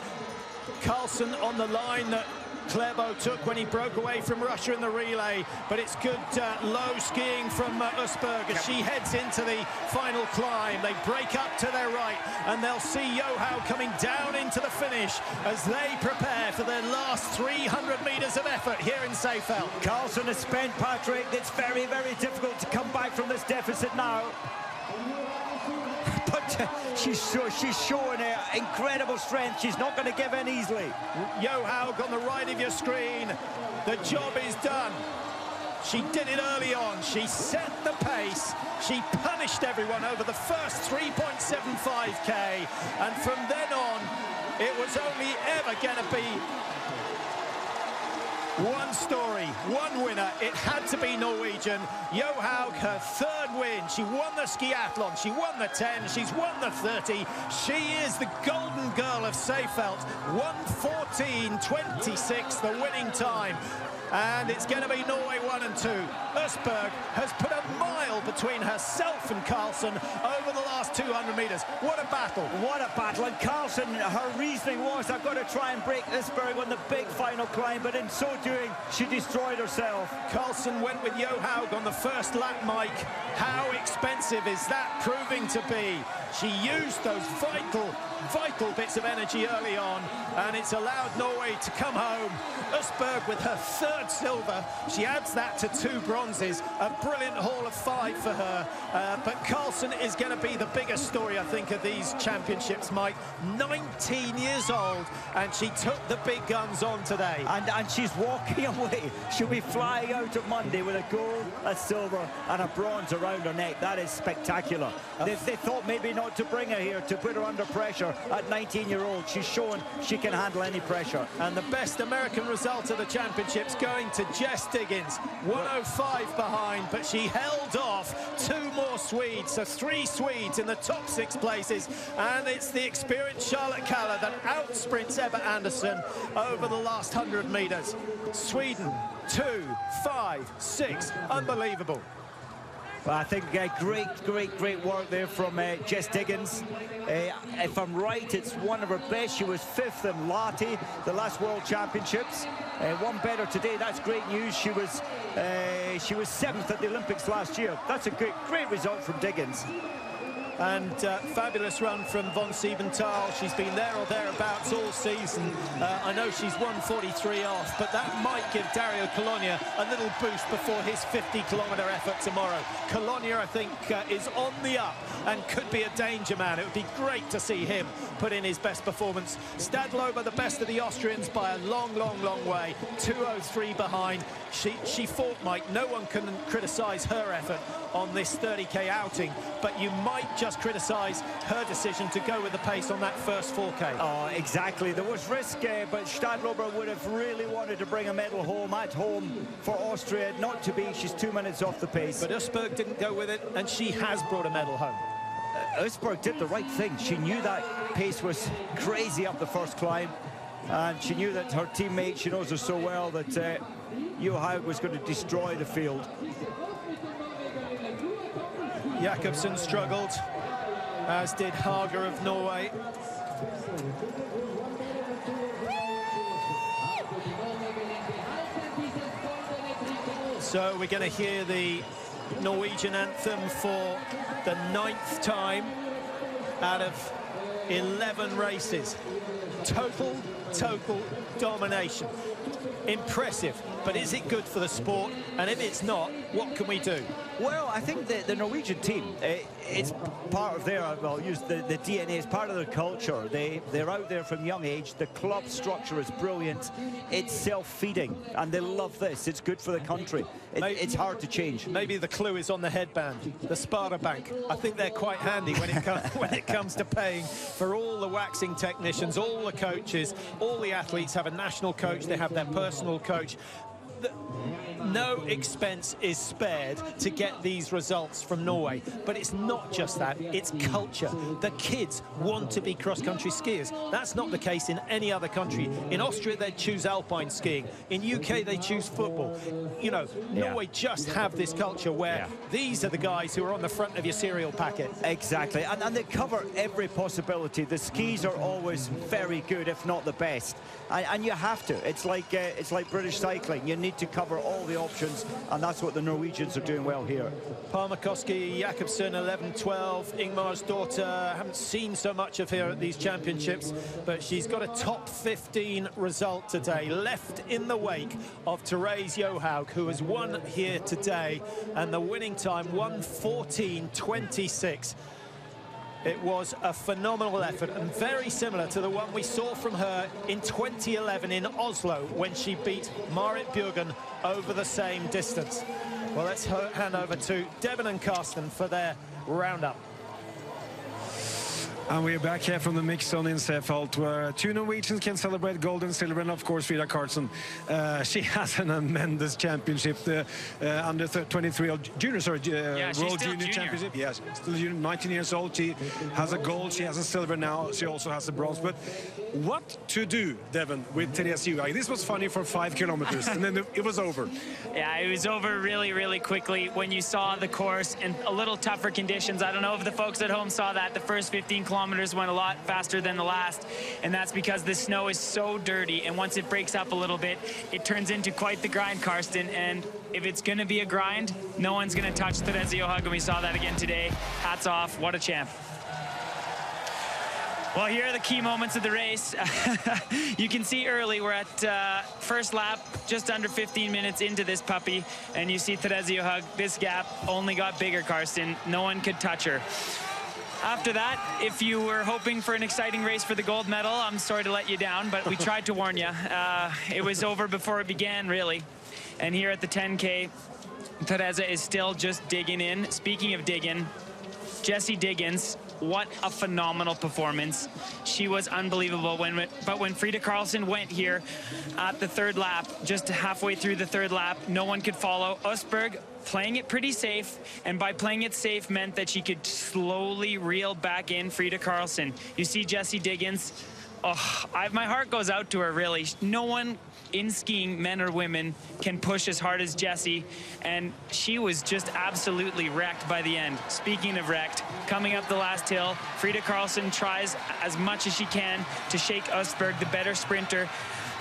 Carlsen on the line that Klæbo took when he broke away from Russia in the relay, but it's good low skiing from Østberg as she heads into the final climb. They break up to their right, and they'll see Johaug coming down into the finish as they prepare for their last 300 metres of effort here in Seefeld. Carlsen has spent, Patrick. It's very, very difficult to come back from this deficit now. But she's showing incredible strength. She's not going to give in easily. Johaug on the right of your screen. The job is done. She did it early on. She set the pace. She punished everyone over the first 3.75k. And from then on, it was only ever going to be one story, one winner. It had to be Norwegian. Johaug, her third win. She won the skiathlon, she won the 10, she's won the 30. She is the golden girl of Seefeld. 1:14.26, the winning time. And it's going to be Norway 1 and 2. Østberg has put a mile between herself and Carlsen over the last 200 metres. What a battle. What a battle. And Carlsen, her reasoning was, I've got to try and break Østberg on the big final climb, but in so doing, she destroyed herself. Carlsen went with Johaug on the first lap, Mike. How expensive is that proving to be? She used those vital bits of energy early on, and it's allowed Norway to come home. Østberg with her third silver. She adds that to 2 bronzes. A brilliant haul of 5 for her. But Carlsen is going to be the biggest story, I think, of these championships, Mike. 19 years old, and she took the big guns on today. And she's walking away. She'll be flying out of Monday with a gold, a silver, and a bronze around her neck. That is spectacular. They thought maybe not to bring her here, to put her under pressure. At 19-year-old, she's shown she can handle any pressure. And the best American result of the championships going to Jess Diggins. 1:05 behind, but she held off 2 more Swedes. So 3 Swedes in the top 6 places. And it's the experienced Charlotte Kalla that outsprints Ebba Andersson over the last 100 metres. Sweden, 2, 5, 6. Unbelievable. Well, I think great work there from Jess Diggins. If I'm right, it's one of her best. She was 5th in Lahti, the last World Championships. One better today. That's great news. She was 7th at the Olympics last year. That's a great result from Diggins. And fabulous run from von Siebenthal. She's been there or thereabouts all season. I know she's 1:43 off, but that might give Dario Colonia a little boost before his 50-kilometre effort tomorrow. Colonia, I think, is on the up and could be a danger man. It would be great to see him put in his best performance. Stadlober, the best of the Austrians by a long way. 2:03 behind. She fought, Mike. No one can criticise her effort on this 30k outing, but you might just criticise her decision to go with the pace on that first 4k. Oh, exactly. There was risk, but Stadlober would have really wanted to bring a medal home at home for Austria. Not to be. She's 2 minutes off the pace. But Usberg didn't go with it, and she has brought a medal home. Usberg did the right thing. She knew that pace was crazy up the first climb, and she knew that her teammate, she knows her so well, that Johaug was going to destroy the field. Jakobsen struggled, as did Hager of Norway. So we're going to hear the Norwegian anthem for the 9th time out of 11 races. Total domination. Impressive, but is it good for the sport? And if it's not, what can we do? Well, I think the Norwegian team, it's part of their, well, use the DNA, it's part of their culture. They're out there from young age. The club structure is brilliant. It's self-feeding, and they love this. It's good for the country. It's hard to change. Maybe the clue is on the headband, the Sparta Bank. I think they're quite handy when it comes to paying for all the waxing technicians, all the coaches, all the athletes have a national coach. They have their personal coach. No expense is spared to get these results from Norway, but it's not just that, it's culture. The kids want to be cross-country skiers. That's not the case in any other country. In Austria, they choose alpine skiing. In UK, they choose football. You know, Norway just have this culture where these are the guys who are on the front of your cereal packet. Exactly, and they cover every possibility. The skis are always very good, if not the best. And you have to. It's like British cycling. You need to cover all the options, and that's what the Norwegians are doing well here. Palmakoski, Jakobsen, 11-12. Ingmar's daughter, haven't seen so much of her at these championships, but she's got a top 15 result today, left in the wake of Therese Johaug, who has won here today, and the winning time 1:14.26. It was a phenomenal effort and very similar to the one we saw from her in 2011 in Oslo when she beat Marit Bjørgen over the same distance. Well, let's hand over to Devon and Karsten for their roundup. And we're back here from the mix zone in Seefeld, where two Norwegians can celebrate gold and silver, and of course Frida Karlsson. She has an tremendous championship, the under 23 junior, World Junior Championship. Yes, still 19 years old. She has a gold, she has a silver now. She also has a bronze. But what to do, Devon, with Therese Johaug? This was funny for 5 kilometers, and then it was over. Yeah, it was over really quickly when you saw the course and a little tougher conditions. I don't know if the folks at home saw that. The first 15 kilometers went a lot faster than the last, and that's because the snow is so dirty, and once it breaks up a little bit, it turns into quite the grind, Karsten. And if it's going to be a grind, no one's going to touch Therese Johaug, and we saw that again today. Hats off, what a champ. Well, here are the key moments of the race. You can see early we're at first lap, just under 15 minutes into this puppy, and you see Therese Johaug. This gap only got bigger, Karsten. No one could touch her. After that, if you were hoping for an exciting race for the gold medal, I'm sorry to let you down, but we tried to warn you. It was over before it began, really. And here at the 10K, Therese is still just digging in. Speaking of digging, Jessie Diggins, what a phenomenal performance. She was unbelievable. But when Frida Karlsson went here at the third lap, just halfway through the third lap, no one could follow. Usberg playing it pretty safe, and by playing it safe meant that she could slowly reel back in Frida Karlsson. You see Jessie Diggins. Oh, my heart goes out to her, really. No one in skiing, men or women, can push as hard as Jessie, and she was just absolutely wrecked by the end. Speaking of wrecked, coming up the last hill, Frida Karlsson tries as much as she can to shake Usberg, the better sprinter.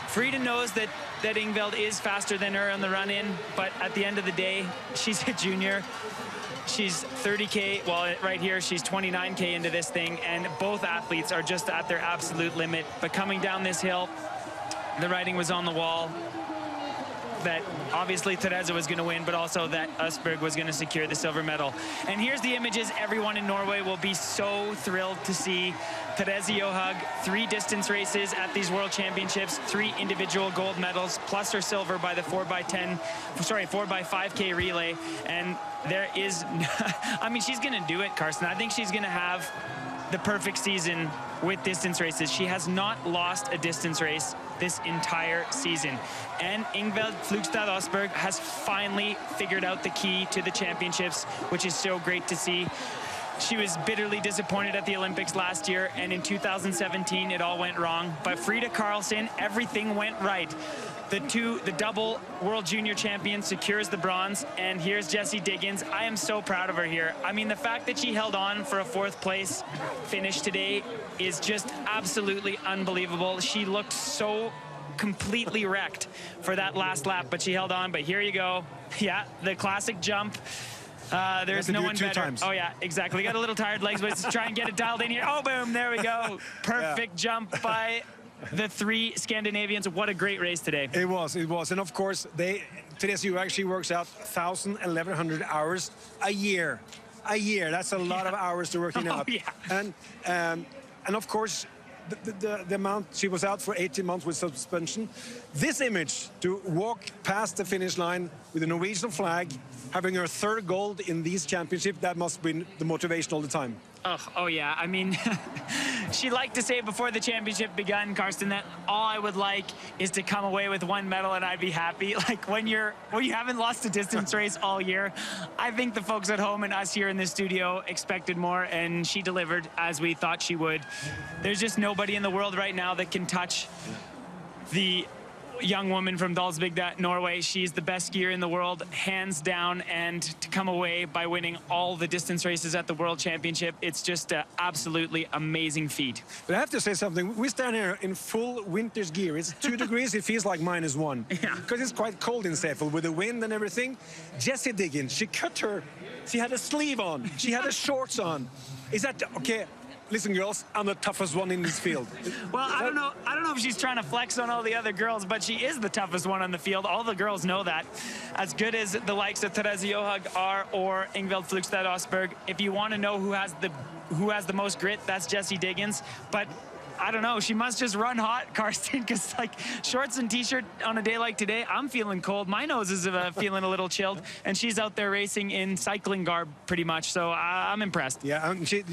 Frida knows that Ingvild is faster than her on the run-in, but at the end of the day, she's a junior. She's 30K, well, right here, she's 29K into this thing, and both athletes are just at their absolute limit. But coming down this hill, the writing was on the wall that obviously Therese was going to win, but also that Østberg was going to secure the silver medal. And here's the images everyone in Norway will be so thrilled to see. Therese Johaug, 3 distance races at these World Championships, 3 individual gold medals, plus her silver by the 4x5K relay. And there is, I mean, she's going to do it, Carsten. I think she's going to have the perfect season with distance races. She has not lost a distance race this entire season. And Ingvild Flugstad Østberg has finally figured out the key to the championships, which is so great to see. She was bitterly disappointed at the Olympics last year, and in 2017 it all went wrong. But Frida Karlsson, everything went right. The double World Junior champion secures the bronze, and here's Jessie Diggins. I am so proud of her here. I mean, the fact that she held on for a 4th place finish today is just absolutely unbelievable. She looked so completely wrecked for that last lap, but she held on. But here you go. Yeah, the classic jump. There's no one better. Oh, yeah, exactly. Got a little tired legs, but let's try and get it dialed in here. Oh, boom, there we go. Perfect jump by the 3 Scandinavians. What a great race today. It was. And of course, Therese Johaug actually works out 1,100 hours a year. That's a lot of hours to working out. Yeah. And of course, the amount she was out for 18 months with suspension. This image, to walk past the finish line with a Norwegian flag, having her 3rd gold in these championships, that must have been the motivation all the time. Oh yeah, I mean, she liked to say before the championship begun, Carsten, that all I would like is to come away with 1 medal and I'd be happy. Like when you haven't lost a distance race all year, I think the folks at home and us here in the studio expected more, and she delivered as we thought she would. There's just nobody in the world right now that can touch the young woman from Dalsbygda, Norway. She's the best skier in the world, hands down, and to come away by winning all the distance races at the World Championship, it's just an absolutely amazing feat. But I have to say something. We stand here in full winter's gear. It's 2 degrees. It feels like -1. Yeah. Because it's quite cold in Seefeld with the wind and everything. Jessie Diggins, she had a sleeve on. She had a shorts on. Is that, okay, listen, girls, I'm the toughest one in this field. Well, I don't know if she's trying to flex on all the other girls, but she is the toughest one on the field. All the girls know that. As good as the likes of Therese Johaug are, or Ingvild Flugstad Østberg, if you want to know who has the most grit, that's Jessie Diggins. But I don't know, she must just run hot, Carsten, because like shorts and t-shirt on a day like today, I'm feeling cold. My nose is feeling a little chilled, and she's out there racing in cycling garb pretty much, so I'm impressed. Yeah, and she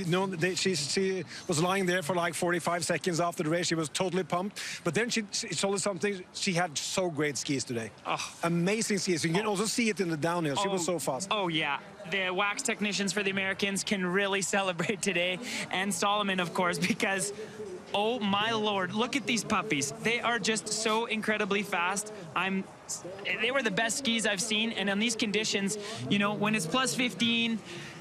was lying there for like 45 seconds after the race. She was totally pumped, but then she told us something. She had so great skis today. Oh. Amazing skis. You can also see it in the downhill. She was so fast. Oh, yeah. The wax technicians for the Americans can really celebrate today, and Solomon, of course, because oh my Lord, look at these puppies. They are just so incredibly fast. They were the best skis I've seen, and on these conditions, you know, when it's plus 15,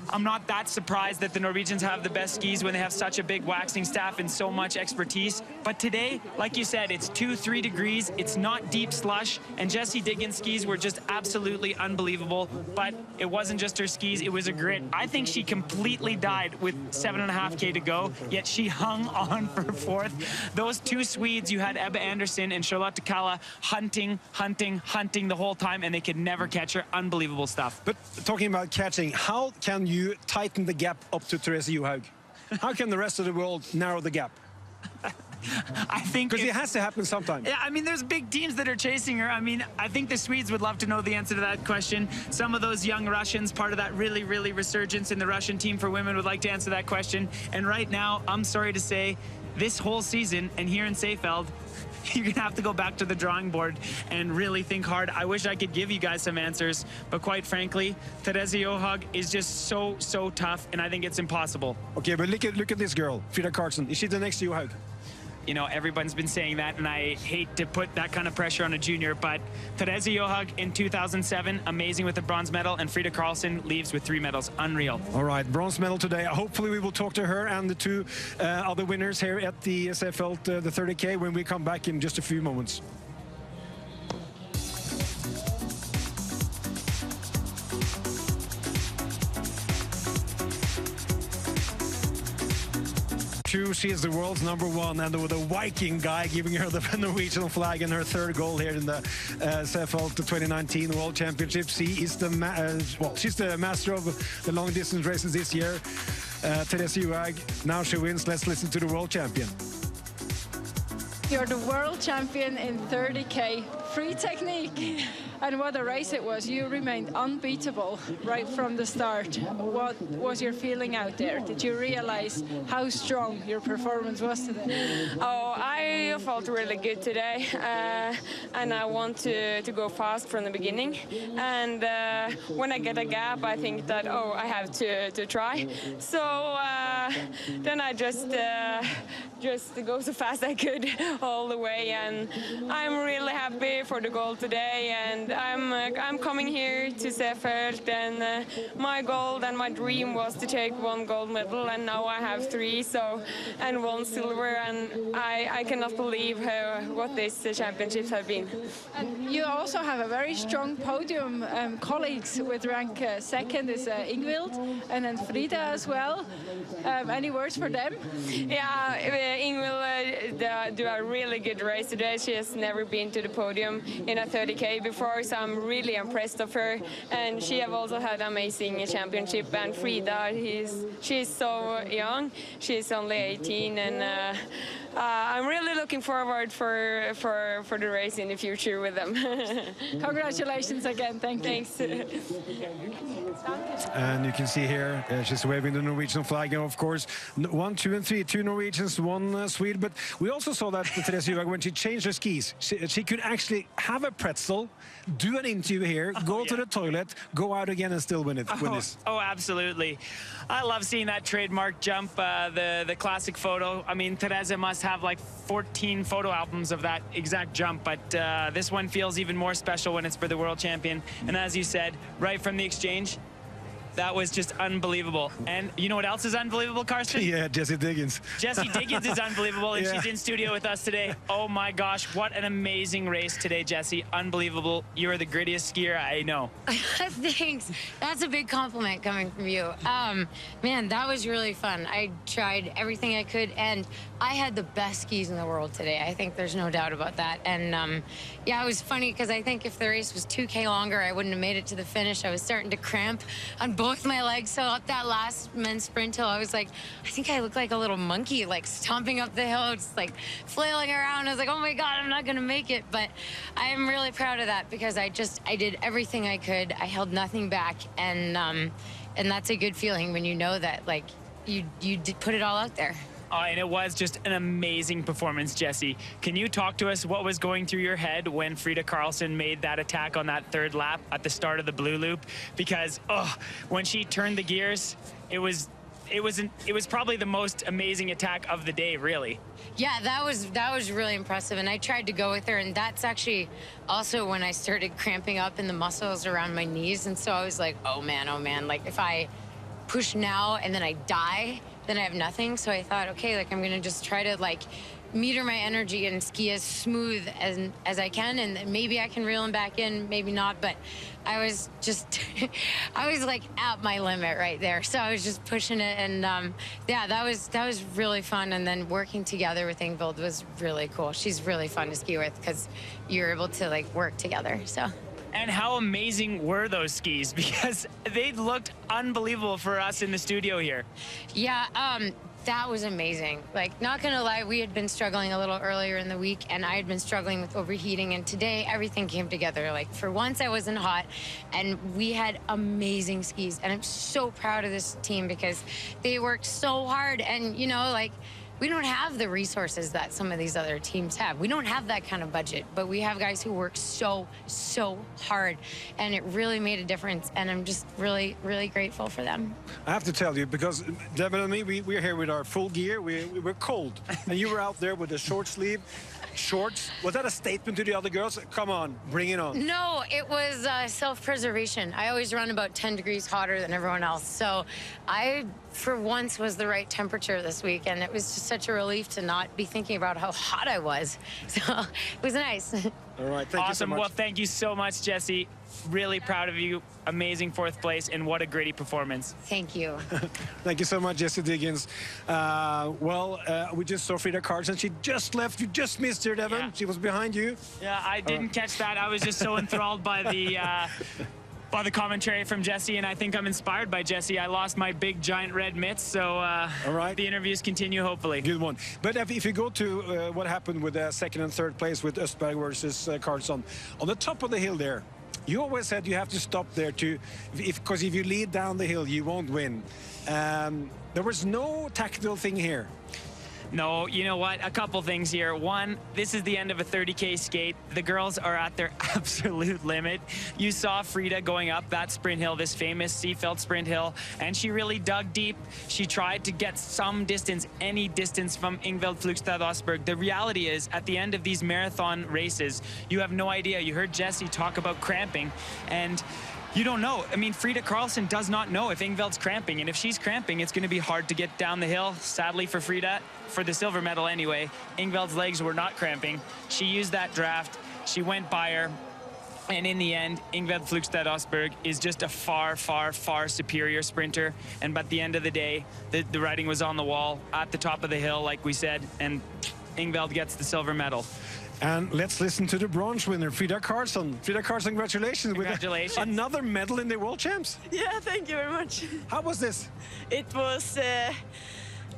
I'm not that surprised that the Norwegians have the best skis when they have such a big waxing staff and so much expertise. But today, like you said, it's 2-3 degrees. It's not deep slush. And Jessie Diggins' skis were just absolutely unbelievable. But it wasn't just her skis. It was a grit. I think she completely died with 7.5K to go, yet she hung on for 4th. Those 2 Swedes, you had Ebba Andersson and Charlotte Kalla hunting the whole time, and they could never catch her. Unbelievable stuff. But talking about catching, how can you tighten the gap up to Therese Johaug? How can the rest of the world narrow the gap? I think because it has to happen sometime. Yeah, I mean, there's big teams that are chasing her. I mean, I think the Swedes would love to know the answer to that question. Some of those young Russians, part of that really resurgence in the Russian team for women, would like to answer that question. And right now, I'm sorry to say, this whole season, and here in Seefeld, you're gonna have to go back to the drawing board and really think hard. I wish I could give you guys some answers, but quite frankly, Therese Johaug is just so tough, and I think it's impossible. Okay, but look at this girl, Frida Karlsson. Is she the next Johaug? You know, everyone's been saying that, and I hate to put that kind of pressure on a junior, but Therese Johaug in 2007, amazing with a bronze medal, and Frida Karlsson leaves with 3 medals. Unreal. All right, bronze medal today. Hopefully we will talk to her and the 2 other winners here at the Seefeld, the 30K, when we come back in just a few moments. 2, she is the world's number 1, and with a Viking guy giving her the Norwegian flag and her third goal here in the Seefeld 2019 World Championship. She is the she's the master of the long distance races this year. Therese Johaug, now she wins. Let's listen to the world champion. You're the world champion in 30K. Free technique. And what a race it was. You remained unbeatable right from the start. What was your feeling out there? Did you realize how strong your performance was today? Oh, I felt really good today. And I want to go fast from the beginning. And when I get a gap, I think that, oh, I have to try. So then I just go so fast I could all the way. And I'm really happy for the goal today. And I'm coming here to Seefeld, and my goal and my dream was to take 1 gold medal, and now I have 3, and 1 silver, and I cannot believe what these championships have been. And you also have a very strong podium. Colleagues with rank 2nd is Ingvild, and then Frida as well. Any words for them? Yeah, Ingvild do a really good race today. She has never been to the podium in a 30K before, so I'm really impressed of her. And she have also had amazing championship. And Frida, she's so young. She's only 18, and I'm really looking forward for the race in the future with them. Congratulations again. Thank you. Thanks. And you can see here, she's waving the Norwegian flag. And of course, 1, 2, and 3. 2 Norwegians, 1 Swede. But we also saw that Therese Johaug, when she changed her skis, she could actually have a pretzel, do an interview here, go to the toilet, go out again and still win this. Oh, absolutely. I love seeing that trademark jump, the classic photo. I mean, Therese must have like 14 photo albums of that exact jump, but this one feels even more special when it's for the world champion. And as you said, right from the exchange, that was just unbelievable. And you know what else is unbelievable, Karsten? Yeah, Jessie Diggins. Jessie Diggins is unbelievable, and Yeah. she's in studio with us today. Oh my gosh, what an amazing race today, Jessie. Unbelievable. You are the grittiest skier I know. Thanks. That's a big compliment coming from you. Man, that was really fun. I tried everything I could, and I had the best skis in the world today. I think there's no doubt about that. And yeah, it was funny because I think if the race was 2K longer, I wouldn't have made it to the finish. I was starting to cramp on both my legs. So up that last men's sprint hill, I was like, I think I look like a little monkey, like stomping up the hill, just like flailing around. I was like, oh my God, I'm not gonna make it. But I'm really proud of that because I did everything I could. I held nothing back. And that's a good feeling when you know that, like, you did put it all out there. And it was just an amazing performance, Jessie. Can you talk to us what was going through your head when Frida Karlsson made that attack on that 3rd lap at the start of the blue loop? Because, when she turned the gears, it was probably the most amazing attack of the day, really. Yeah, that was really impressive, and I tried to go with her, and that's actually also when I started cramping up in the muscles around my knees, and so I was like, oh man, like if I push now and then I die, then I have nothing. So I thought, okay, like I'm gonna just try to like meter my energy and ski as smooth as I can, and maybe I can reel them back in, maybe not, but I was just I was like at my limit right there, so I was just pushing it, and yeah, that was really fun. And then working together with Ingvild was really cool. She's really fun to ski with because you're able to like work together. So. And how amazing were those skis? Because they looked unbelievable for us in the studio here. Yeah, that was amazing. Like, not gonna lie, we had been struggling a little earlier in the week, and I had been struggling with overheating, and today everything came together. Like, for once I wasn't hot, and we had amazing skis, and I'm so proud of this team because they worked so hard, and you know, like, we don't have the resources that some of these other teams have. We don't have that kind of budget, but we have guys who work so hard, and it really made a difference, and I'm just really grateful for them. I have to tell you, because Devin and me, we're here with our full gear. We're cold, and you were out there with a short sleeve, shorts. Was that a statement to the other girls? Come on, bring it on. No, it was self-preservation. I always run about 10 degrees hotter than everyone else, so I, for once, was the right temperature this week, and it was just such a relief to not be thinking about how hot I was. So it was nice. All right, thank you so Awesome. much. Well, thank you so much, Jessie. Really proud of you. Amazing 4th place, and what a gritty performance. Thank you. Thank you so much, Jessie Diggins. We just saw Frida Karlsson. She just left. You just missed her, Devon. Yeah. She was behind you. Yeah, I didn't catch that. I was just so enthralled by the commentary from Jessie, and I think I'm inspired by Jessie. I lost my big, giant red mitts, so all right. The interviews continue, hopefully. Good one. But if you go to what happened with the 2nd and 3rd place with Östberg versus Karlsson, on the top of the hill there, you always said you have to stop there because if you lead down the hill, you won't win. There was no tactical thing here. No, you know what? A couple things here. One, this is the end of a 30K skate. The girls are at their absolute limit. You saw Frida going up that sprint hill, this famous Seefeld sprint hill, and she really dug deep. She tried to get some distance, any distance from Ingvild Flugstad Osberg. The reality is, at the end of these marathon races, you have no idea. You heard Jessie talk about cramping, and you don't know. I mean, Frida Karlsson does not know if Ingvild's cramping, and if she's cramping, it's going to be hard to get down the hill. Sadly for Frida, for the silver medal anyway, Ingvild's legs were not cramping. She used that draft. She went by her. And in the end, Ingvild Flugstad Osberg is just a far, far, far superior sprinter. And by the end of the day, the writing was on the wall at the top of the hill, like we said, and Ingvild gets the silver medal. And let's listen to the bronze winner, Frida Karlsson. Frida Karlsson, congratulations. Congratulations. With another medal in the World Champs. Yeah, thank you very much. How was this? It was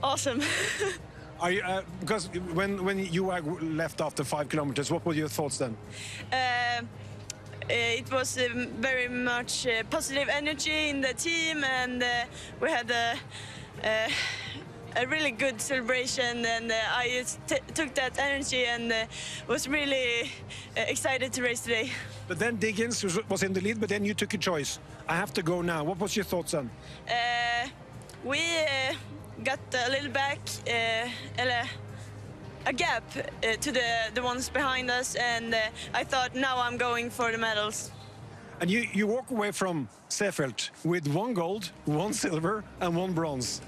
awesome. Are you, because when you left after 5 kilometers, what were your thoughts then? It was very much positive energy in the team, and we had a really good celebration, and I just took that energy and was really excited to race today. But then Diggins was in the lead, but then you took a choice. I have to go now. What was your thoughts then? We got a little back, a gap to the ones behind us, and I thought, now I'm going for the medals. And you walk away from Seefeld with 1 gold, 1 silver, and 1 bronze.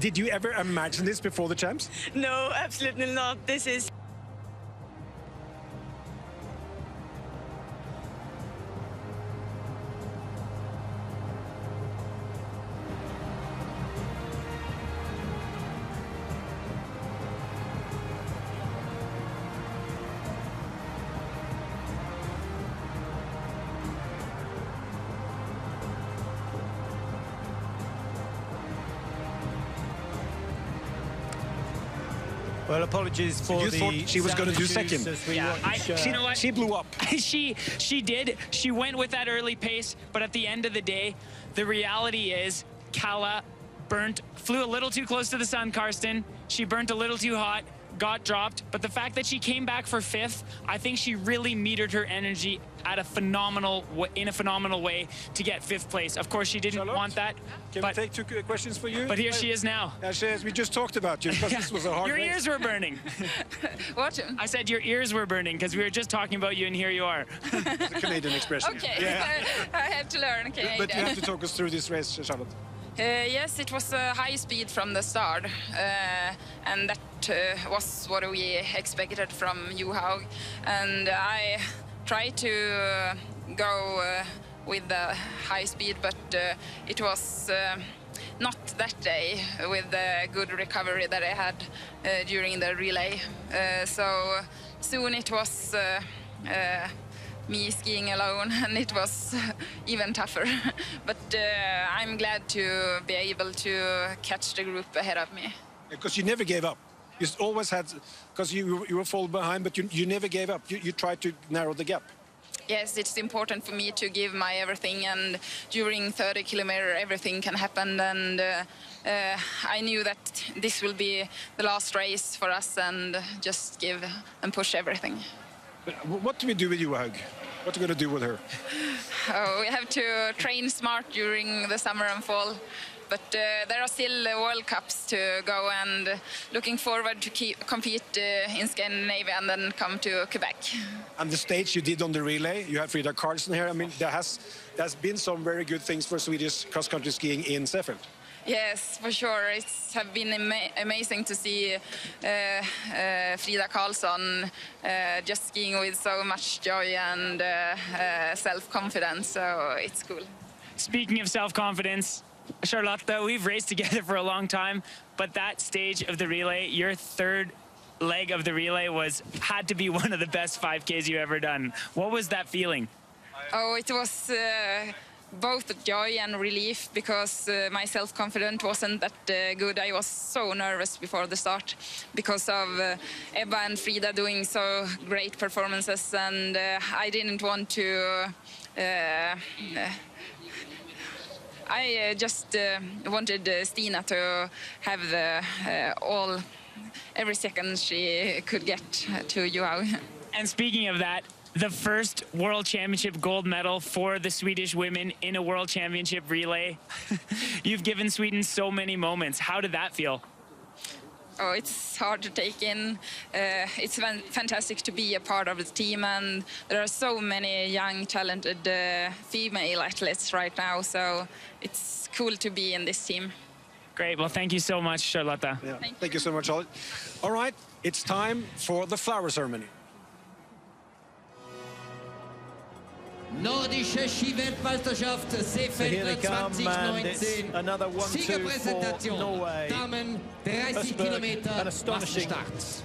Did you ever imagine this before the champs? No, absolutely not. This is Well, apologies for you thought she was going to do second. Yeah, you know what? She blew up. She did. She went with that early pace, but at the end of the day, the reality is Kalla flew a little too close to the sun, Karsten. She burnt a little too hot, got dropped, but the fact that she came back for 5th, I think she really metered her energy in a phenomenal way to get 5th place. Of course, she didn't Charlotte, want that. Can we take 2 questions for you? But here she is now. We just talked about you because this was a hard Your race. ears were burning. What? I said your ears were burning because we were just talking about you, and here you are. It's a Canadian expression. Okay, Yeah. I have to learn Canadian. But you have to talk us through this race, Charlotte. Yes, it was a high speed from the start, and that was what we expected from Johaug. And I tried to go with the high speed, but it was not that day with the good recovery that I had during the relay. So soon it was me skiing alone, and it was even tougher. But I'm glad to be able to catch the group ahead of me. Because you never gave up. You always had, because you were falling behind, but you never gave up. You tried to narrow the gap. Yes, it's important for me to give my everything, and during 30 kilometers everything can happen, and I knew that this will be the last race for us, and just give and push everything. But what do we do with Johaug? What are we going to do with her? Oh, we have to train smart during the summer and fall. But there are still World Cups to go, and looking forward to compete in Scandinavia and then come to Quebec. And the stage you did on the relay, you have Frida Karlsson here. I mean, there's been some very good things for Swedish cross-country skiing in Seefeld. Yes, for sure. It's have been amazing to see Frida Karlsson just skiing with so much joy and self-confidence, so it's cool. Speaking of self-confidence, Charlotta, we've raced together for a long time, but that stage of the relay, your third leg of the relay had to be one of the best 5Ks you've ever done. What was that feeling? Oh, it was both joy and relief because my self-confidence wasn't that good. I was so nervous before the start because of Ebba and Frida doing so great performances, and I didn't want to I just wanted Stina to have every second she could get to Johaug. And speaking of that, the first World Championship gold medal for the Swedish women in a World Championship relay. You've given Sweden so many moments. How did that feel? Oh, it's hard to take in. It's fantastic to be a part of the team, and there are so many young, talented female athletes right now, so it's cool to be in this team. Great. Well, thank you so much, Charlotta. Yeah. Thank you so much, Ollie. All right, it's time for the flower ceremony. Nordische Ski-Weltmeisterschaft Seefeld 2019. Another 1-2 for Norway. Damen, 30 Kilometer an astonishing,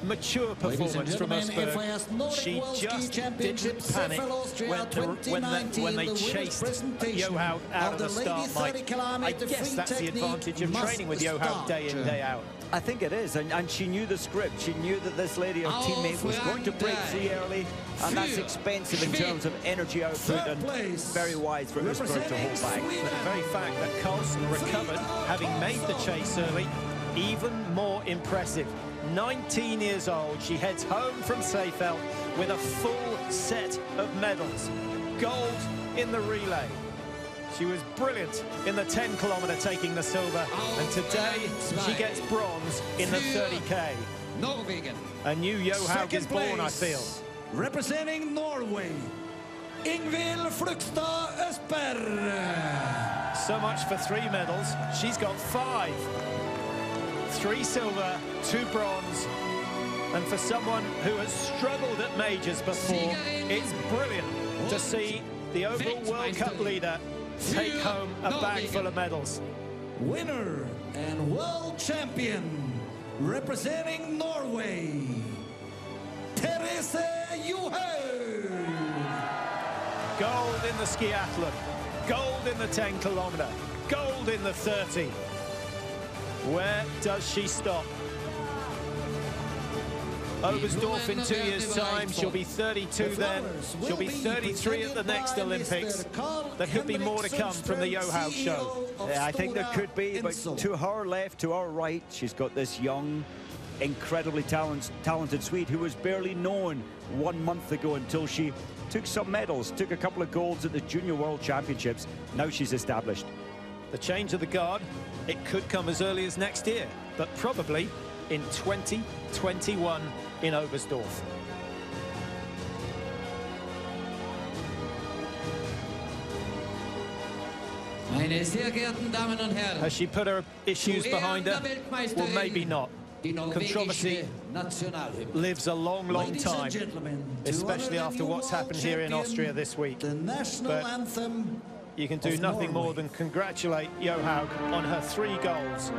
mature performance from Østberg. She just didn't panic when they chased Johaug out of the start, Mike. I guess that's the advantage of training with Johaug day in, day out. I think it is, and she knew the script. She knew that this lady, her teammate, was going to break free early, and that's expensive in terms of energy output, and very wise for Østberg to hold back. But the very fact that Karlsson recovered, having made the chase early, even more impressive. 19 years old, she heads home from Seefeld with a full set of medals. Gold in the relay. She was brilliant in the 10-kilometer, taking the silver, and today she gets bronze in the 30K. A new Johaug is born, I feel. Representing Norway, Ingvild Flugstad Østberg. So much for 3 medals. She's got 5. 3 silver, 2 bronze. And for someone who has struggled at majors before, it's brilliant to see the overall World Cup leader take home a bag full of medals. Winner and world champion, representing Norway, Therese Johaug. Gold in the skiathlon, gold in the 10-kilometer, gold in the 30. Where does she stop? Oberstdorf in 2 years' time. She'll be 32 then. She'll be 33 at the next Olympics. There could be more to come from the Johaug show. Yeah, I think there could be, but to her left, to our right, she's got this young, incredibly talented Swede who was barely known 1 month ago until she took some medals, took a couple of golds at the Junior World Championships. Now she's established. The change of the guard, it could come as early as next year, but probably in 2021 in Oberstdorf. Meine sehr geehrten Damen und Herren, has she put her issues behind her? Well, maybe not. Controversy lives a long, long time, especially after what's happened here in Austria this week. But you can do nothing more than congratulate Johaug on her 3 goals.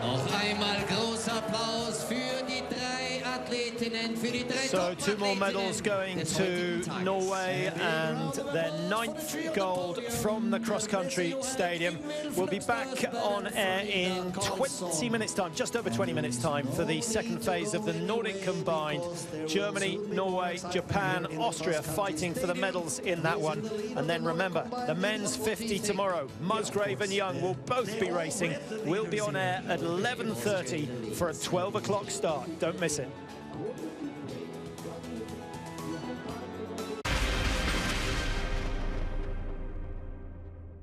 Noch einmal großer Applaus für die 3 Athleten. So 2 more medals going to Norway and their 9th gold from the cross-country stadium. We'll be back on air in 20 minutes time, just over 20 minutes time, for the second phase of the Nordic combined. Germany, Norway, Japan, Austria fighting for the medals in that one. And then remember, the men's 50 tomorrow. Musgrave and Young will both be racing. We'll be on air at 11:30 for a 12 o'clock start. Don't miss it.